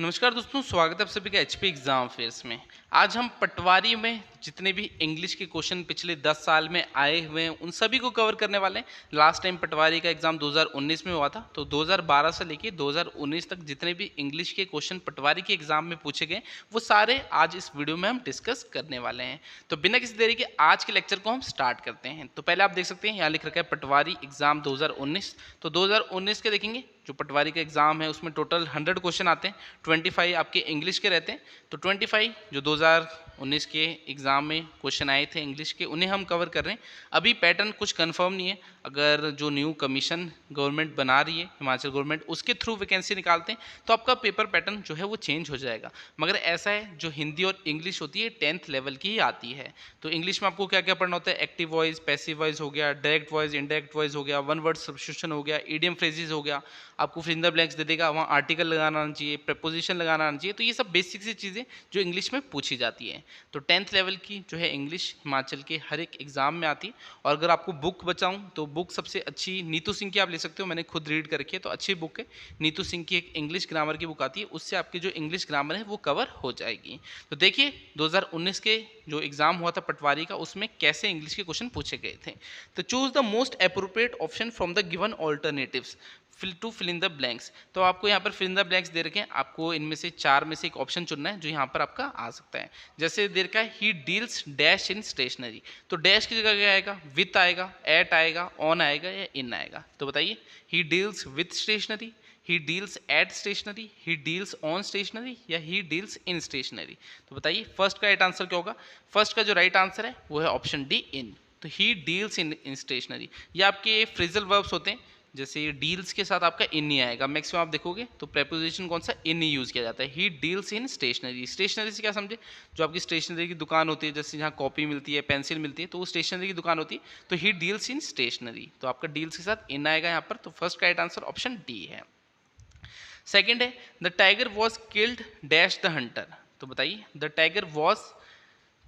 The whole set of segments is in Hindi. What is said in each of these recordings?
नमस्कार दोस्तों, स्वागत है आप सभी का एचपी एग्जाम फेयर्स में। आज हम पटवारी में जितने भी इंग्लिश के क्वेश्चन पिछले 10 साल में आए हुए हैं उन सभी को कवर करने वाले हैं। लास्ट टाइम पटवारी का एग्जाम 2019 में हुआ था, तो 2012 से लेके 2019 तक जितने भी इंग्लिश के क्वेश्चन पटवारी के एग्जाम में पूछे गए वो सारे आज इस वीडियो में हम डिस्कस करने वाले हैं। तो बिना किसी देरी के आज के लेक्चर को हम स्टार्ट करते हैं। तो पहले आप देख सकते हैं यहाँ लिख रखा है पटवारी एग्जाम 2019। तो 2019 के देखेंगे जो पटवारी का एग्जाम है उसमें टोटल 100 क्वेश्चन आते हैं, 25 आपके इंग्लिश के रहते हैं। तो 25 जो 2019 के एग्ज़ाम में क्वेश्चन आए थे इंग्लिश के उन्हें हम कवर कर रहे हैं। अभी पैटर्न कुछ कंफर्म नहीं है, अगर जो न्यू कमीशन गवर्नमेंट बना रही है हिमाचल गवर्नमेंट उसके थ्रू वैकेंसी निकालते हैं तो आपका पेपर पैटर्न जो है वो चेंज हो जाएगा। मगर ऐसा है जो हिंदी और इंग्लिश होती है 10th लेवल की ही आती है। तो इंग्लिश में आपको क्या क्या पढ़ना होता है, एक्टिव वॉइस, पैसिव वॉइस हो गया, डायरेक्ट वॉइस, इनडायरेक्ट वॉइस हो गया, वन वर्ड सब्स्टिट्यूशन हो गया, इडियम फ्रेजेस हो गया, आपको फिल इन द ब्लैंक्स दे देगा, वहाँ आर्टिकल लगाना आना चाहिए, प्रपोजिशन लगाना आना चाहिए। तो ये सब बेसिक सी चीज़ें जो इंग्लिश में पूछी जाती है। तो 10th लेवल की जो है इंग्लिश हिमाचल के हर एक एग्जाम में आती है। और अगर आपको बुक बचाऊं तो बुक सबसे अच्छी नीतू सिंह की आप ले सकते हो, मैंने खुद रीड कर रखी है, तो अच्छी बुक है। नीतू सिंह की एक इंग्लिश ग्रामर की बुक आती है, उससे आपकी जो इंग्लिश ग्रामर है वो कवर हो जाएगी। तो देखिए 2019 के जो एग्जाम हुआ था पटवारी का उसमें कैसे इंग्लिश के क्वेश्चन पूछे गए थे। तो choose the most appropriate option from the given alternatives fill in the blanks. तो आपको यहाँ पर फिल इन द ब्लैंक्स दे रखे हैं, आपको इनमें से 4 में से एक ऑप्शन चुनना है जो यहाँ पर आपका आ सकता है। जैसे दे रखा है he deals dash in stationery, तो डैश की जगह क्या आएगा, विथ आएगा, एट आएगा, ऑन आएगा या इन आएगा। तो बताइए he deals with stationery, he deals at stationery, he deals on stationery या ही डील्स इन स्टेशनरी। तो बताइए फर्स्ट का राइट आंसर क्या होगा। फर्स्ट का जो राइट आंसर है वो है ऑप्शन डी, इन। तो ही डील्स इन स्टेशनरी। ये आपके फ्रेजल वर्ब्स होते हैं, जैसे डील्स के साथ आपका इन ही आएगा। मैक्सिमम आप देखोगे तो प्रेपोजिशन कौन सा, इन ही यूज़ किया जाता है। He deals in stationery. Stationery से क्या समझे, जो आपकी स्टेशनरी की दुकान होती है, जैसे जहाँ कॉपी मिलती है, पेंसिल मिलती है, तो वो स्टेशनरी की दुकान होती है। तो ही डील्स इन स्टेशनरी, तो आपका डील्स के साथ इन आएगा यहाँ पर। तो फर्स्ट का राइट आंसर ऑप्शन डी है। सेकेंड है the tiger was killed dash the hunter. तो बताइए the tiger was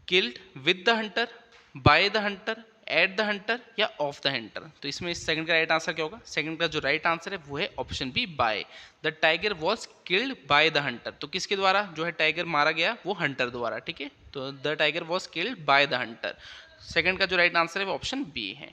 killed with the Hunter, bye the Hunter, at the Hunter या ऑफ द हंटर। तो इसमें इस सेकंड का राइट आंसर क्या होगा। सेकंड का जो राइट आंसर है वो है option B, by. The tiger was killed by the hunter. तो किसके द्वारा जो है टाइगर मारा गया, वो हंटर द्वारा, ठीक है। तो the tiger was killed by the Hunter. Second का जो राइट आंसर है वो ऑप्शन बी है।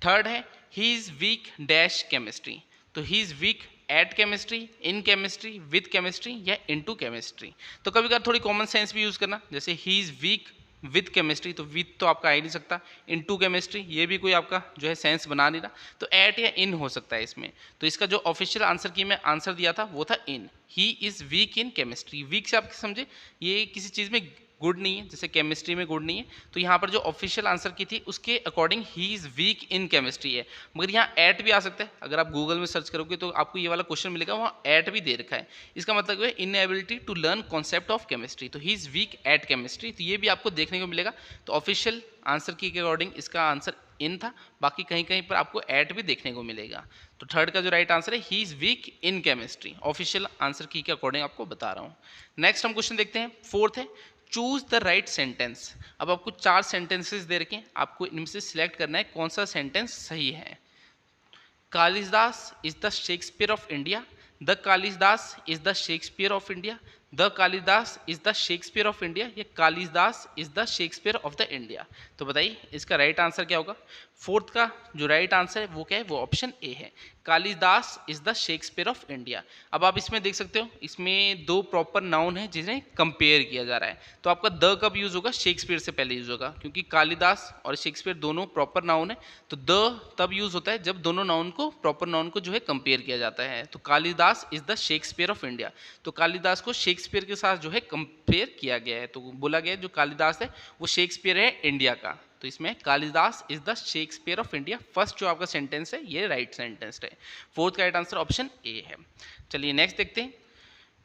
थर्ड है he is weak dash chemistry. तो he is weak at chemistry, in chemistry, with chemistry या इनटू केमिस्ट्री। तो कभी कभी थोड़ी कॉमन सेंस भी यूज करना, जैसे ही इज वीक विद केमिस्ट्री, तो विद तो आपका आ ही नहीं सकता, इनटू केमिस्ट्री ये भी कोई आपका जो है सेंस बना नहीं रहा, तो एट या इन हो सकता है इसमें। तो इसका जो ऑफिशियल आंसर की मैं आंसर दिया था वो था in. He is weak in chemistry. Weak से आप समझे ये किसी चीज़ में गुड नहीं है, जैसे केमिस्ट्री में गुड नहीं है, तो यहाँ पर जो ऑफिशियल आंसर की थी उसके according he is week in chemistry है। मगर यहाँ एट भी आ सकता है, अगर आप गूगल में सर्च करोगे तो आपको ये वाला क्वेश्चन मिलेगा, वहाँ एट भी दे रखा है। इसका मतलब है inability to learn concept of chemistry, तो he is weak at chemistry, तो ये भी आपको देखने को मिलेगा। तो ऑफिशियल आंसर की के अकॉर्डिंग इसका आंसर इन था, बाकी कहीं कहीं पर आपको एट भी देखने को मिलेगा। तो थर्ड का जो राइट आंसर है ही is week in chemistry, official answer की के अकॉर्डिंग आपको बता रहा हूँ। नेक्स्ट हम क्वेश्चन देखते हैं, फोर्थ है चूज द राइट सेंटेंस। अब आपको 4 सेंटेंसेस दे रखे हैं, आपको इनमें से सिलेक्ट करना है कौन सा सेंटेंस सही है। Kalidas is the Shakespeare of India, the Kalidas is the Shakespeare of India, the Kalidas is the Shakespeare of India या Kalidas is the Shakespeare of the India. तो बताइए इसका राइट आंसर क्या होगा। फोर्थ का जो राइट आंसर है वो क्या है, वो ऑप्शन ए है, Kalidas is the Shakespeare of India. अब आप इसमें देख सकते हो इसमें 2 प्रॉपर नाउन है जिन्हें कंपेयर किया जा रहा है। तो आपका द कब यूज होगा, शेक्सपियर से पहले यूज होगा, क्योंकि कालिदास और शेक्सपियर दोनों प्रॉपर नाउन है। तो द तब यूज होता है जब दोनों नाउन को, प्रॉपर नाउन को जो है कंपेयर किया जाता है। तो Kalidas is the Shakespeare of India, तो कालिदास को शेक्सपियर के साथ जो है कंपेयर किया गया है। तो बोला गया है जो कालिदास है वो शेक्सपियर है इंडिया का। तो इसमें Kalidas is the Shakespeare of India, first जो आपका सेंटेंस है ये राइट सेंटेंस है। फोर्थ का राइट आंसर ऑप्शन ए है। चलिए नेक्स्ट देखते हैं,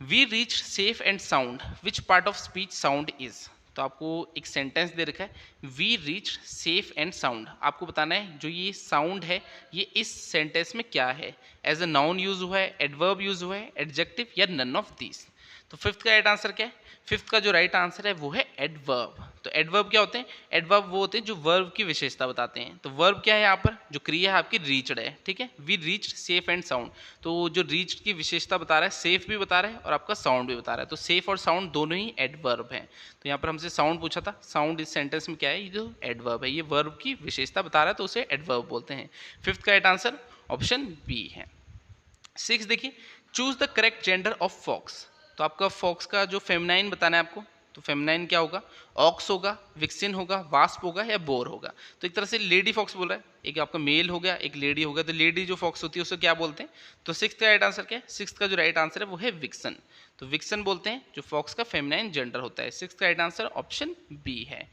we reach safe and sound, which part of speech sound is. तो आपको एक सेंटेंस दे रखा है, we reach safe and sound. आपको बताना है जो ये साउंड है ये इस सेंटेंस में क्या है, एज अ नाउन यूज हुआ है, एडवर्ब यूज हुआ है, एडजेक्टिव या नन ऑफ दीज। तो फिफ्थ का राइट आंसर क्या है? फिफ्थ का जो राइट आंसर है वो है एडवर्ब। तो एडवर्ब क्या होते हैं? एडवर्ब वो होते हैं जो वर्ब की विशेषता बताते हैं। तो वर्ब क्या है यहाँ पर? जो क्रिया है आपकी रीच्ड है, ठीक है, we reached safe and sound. तो जो रीच्ड की विशेषता बता रहा है, सेफ भी बता रहा है और आपका साउंड भी बता रहा है। तो सेफ और साउंड दोनों ही एडवर्ब हैं। तो यहाँ पर हमसे साउंड पूछा था, साउंड इस सेंटेंस में क्या है? ये जो एडवर्ब है, ये वर्ब की विशेषता बता रहा है, तो उसे एडवर्ब बोलते हैं। फिफ्थ का राइट आंसर ऑप्शन बी है। सिक्स देखिए, choose the correct gender of fox. तो आपका फॉक्स का जो फेमिनाइन बताना है आपको, तो फेमिनाइन क्या होगा? ऑक्स होगा, विक्सिन होगा, वास्प होगा या बोर होगा। तो एक तरह से लेडी फॉक्स बोल रहा है, एक आपका मेल हो गया, एक लेडी हो गया। तो लेडी जो फॉक्स होती है उसे क्या बोलते हैं? तो सिक्स का राइट आंसर क्या है? सिक्स का जो राइट आंसर है वो है विक्सन। तो विक्सन बोलते हैं जो फॉक्स का फेमिनाइन जेंडर होता है। सिक्स का राइट आंसर ऑप्शन बी है।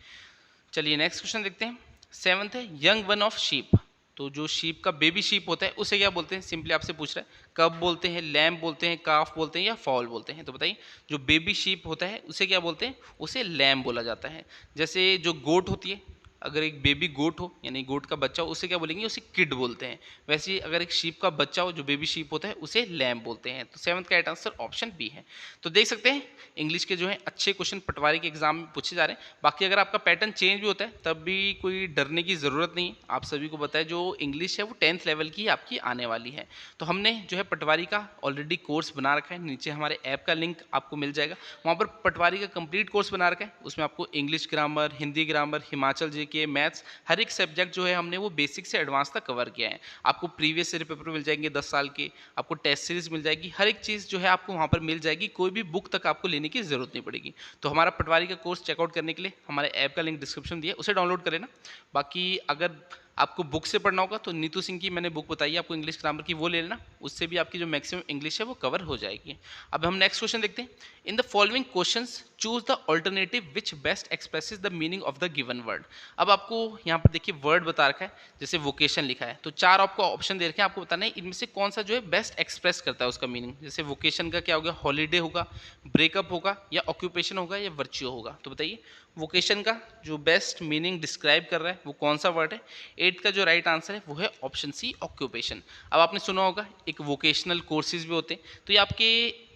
चलिए नेक्स्ट क्वेश्चन देखते हैं। सेवंथ है यंग वन ऑफ शीप। तो जो शीप का बेबी शीप होता है उसे क्या बोलते हैं? सिंपली आपसे पूछ रहा है, कब बोलते हैं, लैम्प बोलते हैं, काफ बोलते हैं या फॉल बोलते हैं। तो बताइए, जो बेबी शीप होता है उसे क्या बोलते हैं? उसे लैम्प बोला जाता है। जैसे जो गोट होती है, अगर एक बेबी गोट हो यानी गोट का बच्चा हो, उसे क्या बोलेंगे? उसे किड बोलते हैं। वैसे ही अगर एक शीप का बच्चा हो जो बेबी शीप होता है उसे लैम्प बोलते हैं। तो सेवंथ का राइट आंसर ऑप्शन बी है। तो देख सकते हैं इंग्लिश के जो है अच्छे क्वेश्चन पटवारी के एग्जाम में पूछे जा रहे हैं। बाकी अगर आपका पैटर्न चेंज भी होता है तब भी कोई डरने की ज़रूरत नहीं है। आप सभी को बताया जो इंग्लिश है वो 10th लेवल की आपकी आने वाली है। तो हमने जो है पटवारी का ऑलरेडी कोर्स बना रखा है, नीचे हमारे ऐप का लिंक आपको मिल जाएगा, वहाँ पर पटवारी का कंप्लीट कोर्स बना रखा है। उसमें आपको English grammar, Hindi grammar, Himachal GK, maths, हर एक सब्जेक्ट जो है हमने वो बेसिक से एडवांस तक कवर किया है। आपको प्रीवियस ईयर पेपर मिल जाएंगे 10 साल के, आपको टेस्ट सीरीज मिल जाएगी, हर एक चीज़ जो है आपको वहाँ पर मिल जाएगी। कोई भी बुक तक आपको लेने की ज़रूरत नहीं पड़ेगी। तो हमारा पटवारी का कोर्स चेकआउट करने के लिए हमारे ऐप का लिंक डिस्क्रिप्शन दिया है, उसे डाउनलोड करें ना। बाकी अगर आपको बुक से पढ़ना होगा तो नीतू सिंह की मैंने बुक बताई है आपको इंग्लिश ग्रामर की, वो ले लेना, उससे भी आपकी जो मैक्सिमम इंग्लिश है वो कवर हो जाएगी। अब हम नेक्स्ट क्वेश्चन देखते हैं। In the following questions choose the alternative which best expresses the meaning of the given word. अब आपको यहाँ पर देखिए वर्ड बता रखा है, जैसे वोकेशन लिखा है, तो चार आपको ऑप्शन दे रखे हैं, आपको बताना है इनमें से कौन सा जो है बेस्ट एक्सप्रेस करता है उसका मीनिंग। जैसे वोकेशन का क्या होगा? हॉलीडे होगा, ब्रेकअप होगा या ऑक्यूपेशन होगा या वर्च्यू होगा। तो बताइए वोकेशन का जो बेस्ट मीनिंग डिस्क्राइब कर रहा है वो कौन सा वर्ड है? एट्थ का जो राइट आंसर है वो है ऑप्शन सी, ऑक्यूपेशन। अब आपने सुना होगा एक वोकेशनल कोर्सेज भी होते हैं, तो ये आपके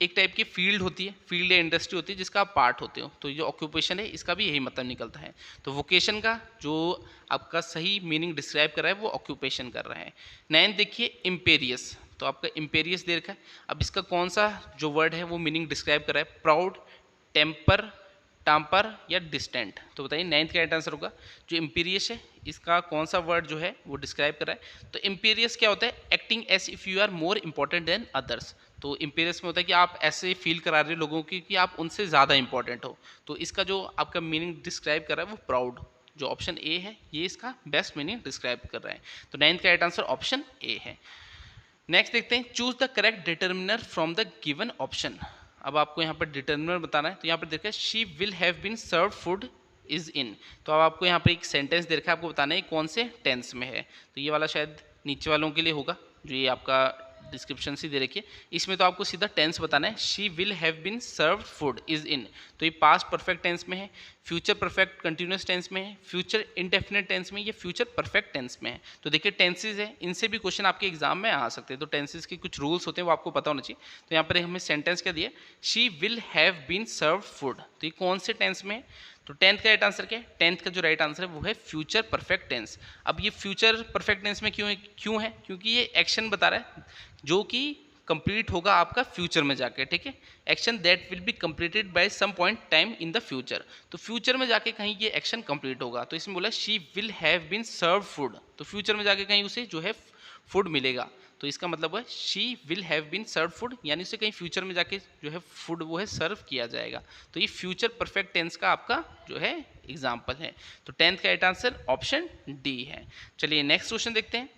एक टाइप की फील्ड होती है, फील्ड या इंडस्ट्री होती है जिसका आप पार्ट होते हो। तो ये ऑक्यूपेशन है, इसका भी यही मतलब निकलता है। तो वोकेशन का जो आपका सही मीनिंग डिस्क्राइब कर रहा है वो ऑक्यूपेशन कर रहा है। नाइन्थ देखिए इम्पेरियस। तो आपका इम्पेरियस दे रखा है, अब इसका कौन सा जो वर्ड है वो मीनिंग डिस्क्राइब कर रहा है? प्राउड, टेम्पर, टाम्पर या डिस्टेंट। तो बताइए नाइन्थ का राइट आंसर होगा जो इम्पीरियस है, इसका कौन सा वर्ड जो है वो डिस्क्राइब कर रहा है? तो इम्पीरियस क्या होता है? Acting as if you are more important than others. तो इम्पीरियस में होता है कि आप ऐसे फील करा रहे हो लोगों की कि आप उनसे ज़्यादा इंपॉर्टेंट हो। तो इसका जो आपका मीनिंग डिस्क्राइब कर रहा है वो प्राउड, जो ऑप्शन ए है ये इसका बेस्ट मीनिंग डिस्क्राइब कर रहा है। तो नाइन्थ का राइट आंसर ऑप्शन ए है। नेक्स्ट देखते हैं, choose the correct determiner from the given option. अब आपको यहाँ पर डिटर्मिनर बताना है, तो यहाँ पर देखा है she will have been serve food is in. तो अब आपको यहाँ पर एक सेंटेंस दे रखा है, आपको बताना है कौन से टेंस में है। तो ये वाला शायद नीचे वालों के लिए होगा, जो ये आपका डिस्क्रिप्शन से दे रखिए। इसमें तो आपको सीधा टेंस बताना है, she will have been serve food is in. तो ये पास्ट परफेक्ट टेंस में है, फ्यूचर परफेक्ट कंटिन्यूस टेंस में है, फ्यूचर इंडेफिनिट टेंस में, ये फ्यूचर परफेक्ट टेंस में है। तो देखिए टेंसेज है, इनसे भी क्वेश्चन आपके एग्जाम में आ सकते हैं। तो टेंसेज के कुछ रूल्स होते हैं वो आपको पता होना चाहिए। तो यहाँ पर हमें सेंटेंस क्या दिया? She will have been serve food. तो ये कौन से टेंस में है? तो टेंथ का राइट आंसर क्या है? टेंथ का जो राइट आंसर है वो है फ्यूचर परफेक्ट टेंस। अब ये फ्यूचर परफेक्ट टेंस में क्यों है? क्योंकि ये एक्शन बता रहा है जो कि कंप्लीट होगा आपका फ्यूचर में जाके, ठीक है। Action that will be completed by some point time in the future. तो फ्यूचर में जाके कहीं ये एक्शन कंप्लीट होगा। तो इसमें बोला she will have been serve food, तो फ्यूचर में जाके कहीं उसे जो है फूड मिलेगा। तो इसका मतलब है she will have been serve food, यानी उसे कहीं फ्यूचर में जाके जो है फूड वो है सर्व किया जाएगा। तो ये फ्यूचर परफेक्ट टेंस का आपका जो है एग्जाम्पल है। तो टेंथ का राइट आंसर ऑप्शन डी है। चलिए नेक्स्ट क्वेश्चन देखते हैं।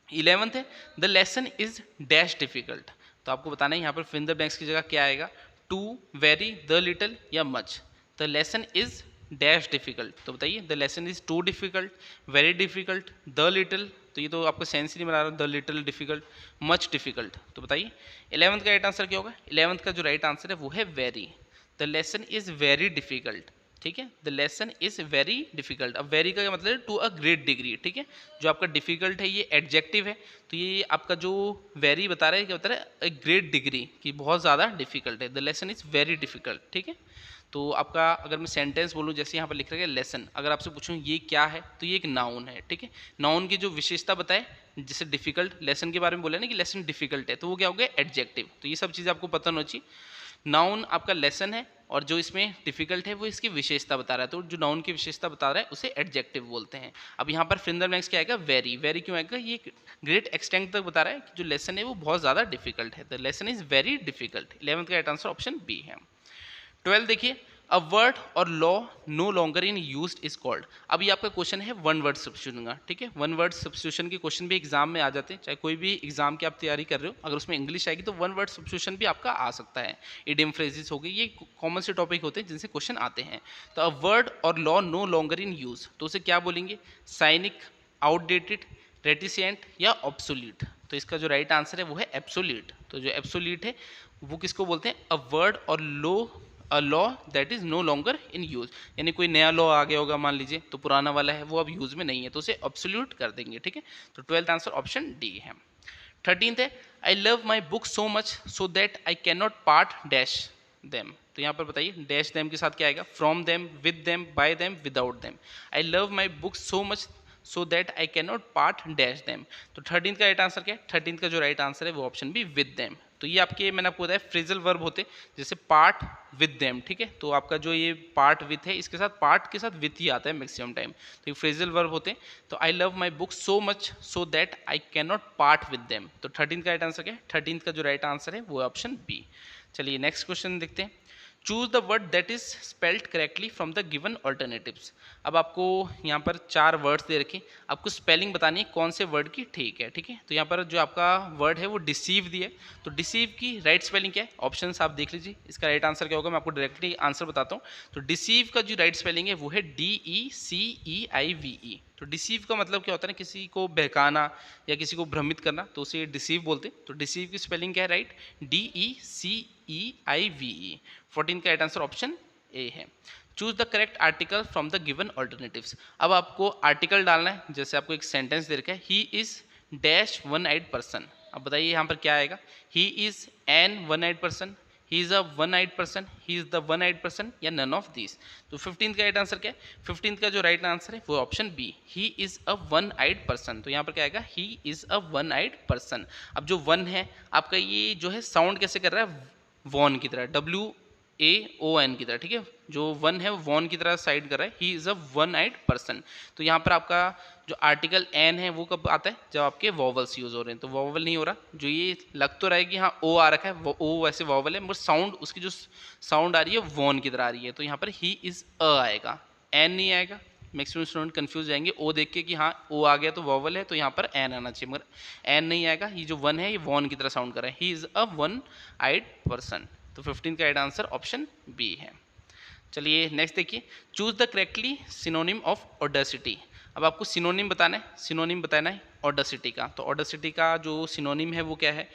11th है the lesson is dash difficult. तो आपको बताना है यहाँ पर फिल द ब्लैंक्स की जगह क्या आएगा? टू, वेरी, द लिटिल या much. The lesson is dash difficult. तो बताइए the lesson is too difficult, very difficult, the little. तो ये तो आपको सेंस ही नहीं बना रहा, the little difficult, much difficult. तो बताइए 11th का राइट आंसर क्या होगा? 11th का जो राइट आंसर है वो है very. The lesson is very difficult, ठीक है। The lesson is very difficult. अब वेरी का मतलब टू अ ग्रेट डिग्री, ठीक है। जो आपका डिफिकल्ट है ये एडजेक्टिव है, तो ये आपका जो वेरी बता रहा है क्या बता रहा है, एक ग्रेट डिग्री की बहुत ज़्यादा डिफिकल्ट है। The lesson is very difficult, ठीक है। तो आपका अगर मैं सेंटेंस बोलूँ जैसे यहाँ पर लिख रखा है लेसन, अगर आपसे पूछूं ये क्या है तो ये एक नाउन है, ठीक है। नाउन की जो विशेषता बताए, जैसे डिफिकल्ट लेसन के बारे में बोला ना कि लेसन डिफिकल्ट है, तो वो क्या हो गया एडजेक्टिव। तो ये सब चीज़ें आपको पता होनी चाहिए। नाउन आपका लेसन है और जो इसमें डिफिकल्ट है वो इसकी विशेषता बता रहा है, तो जो नाउन की विशेषता बता रहा है उसे एडजेक्टिव बोलते हैं। अब यहाँ पर फिंगर ब्लैंक्स क्या आएगा, वेरी। वेरी क्यों आएगा, ये ग्रेट एक्सटेंट तक बता रहा है कि जो लेसन है वो बहुत ज़्यादा डिफिकल्ट है। The lesson is very difficult. 11th का राइट आंसर ऑप्शन बी है। 12 देखिए, a word or law no longer in used is called. अब ये आपका क्वेश्चन है वन वर्ड सब्स्टिट्यूशन का, ठीक है। वन वर्ड सब्स्टिट्यूशन के क्वेश्चन भी एग्जाम में आ जाते हैं, चाहे कोई भी एग्जाम की आप तैयारी कर रहे हो, अगर उसमें इंग्लिश आएगी तो वन वर्ड सब्स्टिट्यूशन भी आपका आ सकता है। इडियम फ्रेजेस हो गई, ये कॉमन से टॉपिक होते हैं जिनसे क्वेश्चन आते हैं। तो a word or law no longer in use, तो उसे क्या बोलेंगे, साइनिक, आउटडेटेड, रेटिसेंट या ऑब्सोल्यूट। तो इसका जो राइट आंसर है वो है एब्सोल्यूट। तो जो एब्सोल्यूट है वो किसको बोलते हैं, a word or a law that is no longer in use, यानी कोई नया लॉ आ गया होगा मान लीजिए, तो पुराना वाला है वो अब यूज में नहीं है, तो उसे एब्सोल्यूट कर देंगे, ठीक है। तो 12th आंसर ऑप्शन डी है। 13th है, I love my book so much so that I can not part dash them. तो यहाँ पर बताइए डैश देम के साथ क्या आएगा, from them, with them, bye them, without them. I love my book so much so that I can not part dash them. तो 13th का राइट आंसर क्या है, 13th का जो राइट आंसर है वो ऑप्शन भी विद देम। तो ये आपके मैंने आपको बताया फ्रेजल वर्ब होते, जैसे पार्ट विद देम, ठीक है। तो आपका जो ये पार्ट विथ है इसके साथ पार्ट के साथ विथ ही आता है मैक्सिमम टाइम, तो ये फ्रेजल वर्ब होते हैं। तो I love my book so much so that I can not part with them. तो 13th का राइट आंसर क्या है, 13th का जो राइट आंसर है वो ऑप्शन बी। चलिए नेक्स्ट क्वेश्चन देखते हैं। Choose the word that is spelled correctly from the given alternatives. अब आपको यहाँ पर 4 वर्ड्स दे रखे, आपको स्पेलिंग बतानी है कौन से वर्ड की ठीक है, ठीक है। तो यहाँ पर जो आपका वर्ड है वो डिसीव दिया है, तो डिसीव की राइट स्पेलिंग क्या है, ऑप्शंस आप देख लीजिए, इसका राइट आंसर क्या होगा, मैं आपको डायरेक्टली आंसर बताता हूँ। तो डिसीव का जो राइट स्पेलिंग है वो है DECEIVE। तो डिसीव का मतलब क्या होता है ना, किसी को बहकाना या किसी को भ्रमित करना, तो उसे डिसीव बोलते हैं। तो डिसीव की स्पेलिंग क्या है, राइट, DECEIVE। 14 का राइट आंसर ऑप्शन ए है। Choose the correct article from the given alternatives. अब आपको आर्टिकल डालना है, जैसे आपको एक सेंटेंस दे रखा है, he is dash one eyed person. अब बताइए यहाँ पर क्या आएगा, he is an one eyed person, he is a one eyed person, he is the one eyed person, या नन ऑफ दिस। तो 15th का राइट आंसर क्या है, 15th का जो राइट आंसर है वो option B, he is a one eyed person. तो यहाँ पर क्या आएगा, he is a one eyed person. अब जो वन है आपका ये जो है साउंड कैसे कर रहा है, वॉन की तरह, WAON की तरह, ठीक है। जो वन है वो वॉन की तरह साइड कर रहा है, he is a one eyed person. तो यहाँ पर आपका जो आर्टिकल एन है वो कब आता है, जब आपके वॉवल्स यूज हो रहे हैं। तो वॉवल नहीं हो रहा, जो ये लग तो रहा है कि हाँ ओ आ रखा है, वो ओ वैसे वॉवल है, मगर साउंड उसकी जो साउंड आ रही है वॉन की तरह आ रही है। तो यहाँ पर ही इज अ आएगा, एन नहीं आएगा। मैक्सिमम स्टूडेंट कंफ्यूज जाएंगे ओ देख के कि हाँ ओ आ गया तो वॉवल है, तो यहाँ पर एन आना चाहिए, मगर एन नहीं आएगा। ये जो वन है ये वॉन की तरह साउंड कर रहा है, he is a one eyed person. तो 15 का राइट आंसर ऑप्शन बी है। चलिए नेक्स्ट देखिए, choose the correctly synonym of audacity. अब आपको सिनोनिम बताना है, सिनोनिम बताना है ऑडेसिटी का। तो ऑडेसिटी का जो सिनोनिम है वो क्या है,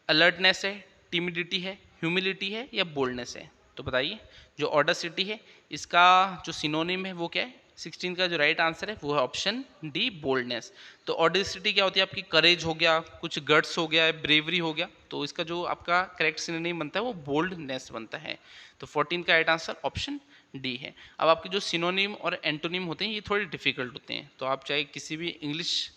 अलर्टनेस है, टिमिडिटी है, ह्यूमिलिटी है, या बोल्डनेस है। तो बताइए जो ऑडेसिटी है इसका जो सिनोनिम है वो क्या है, 16 का जो राइट आंसर है वो है ऑप्शन डी, बोल्डनेस। तो ऑडेसिटी क्या होती है, आपकी करेज हो गया, कुछ गट्स हो गया, ब्रेवरी हो गया, तो इसका जो आपका करेक्ट सिनोनिम बनता है वो बोल्डनेस बनता है। तो 14 का राइट आंसर ऑप्शन डी है। अब आपके जो सिनोनिम और एंटोनिम होते हैं ये थोड़े डिफिकल्ट होते हैं, तो आप चाहे किसी भी इंग्लिश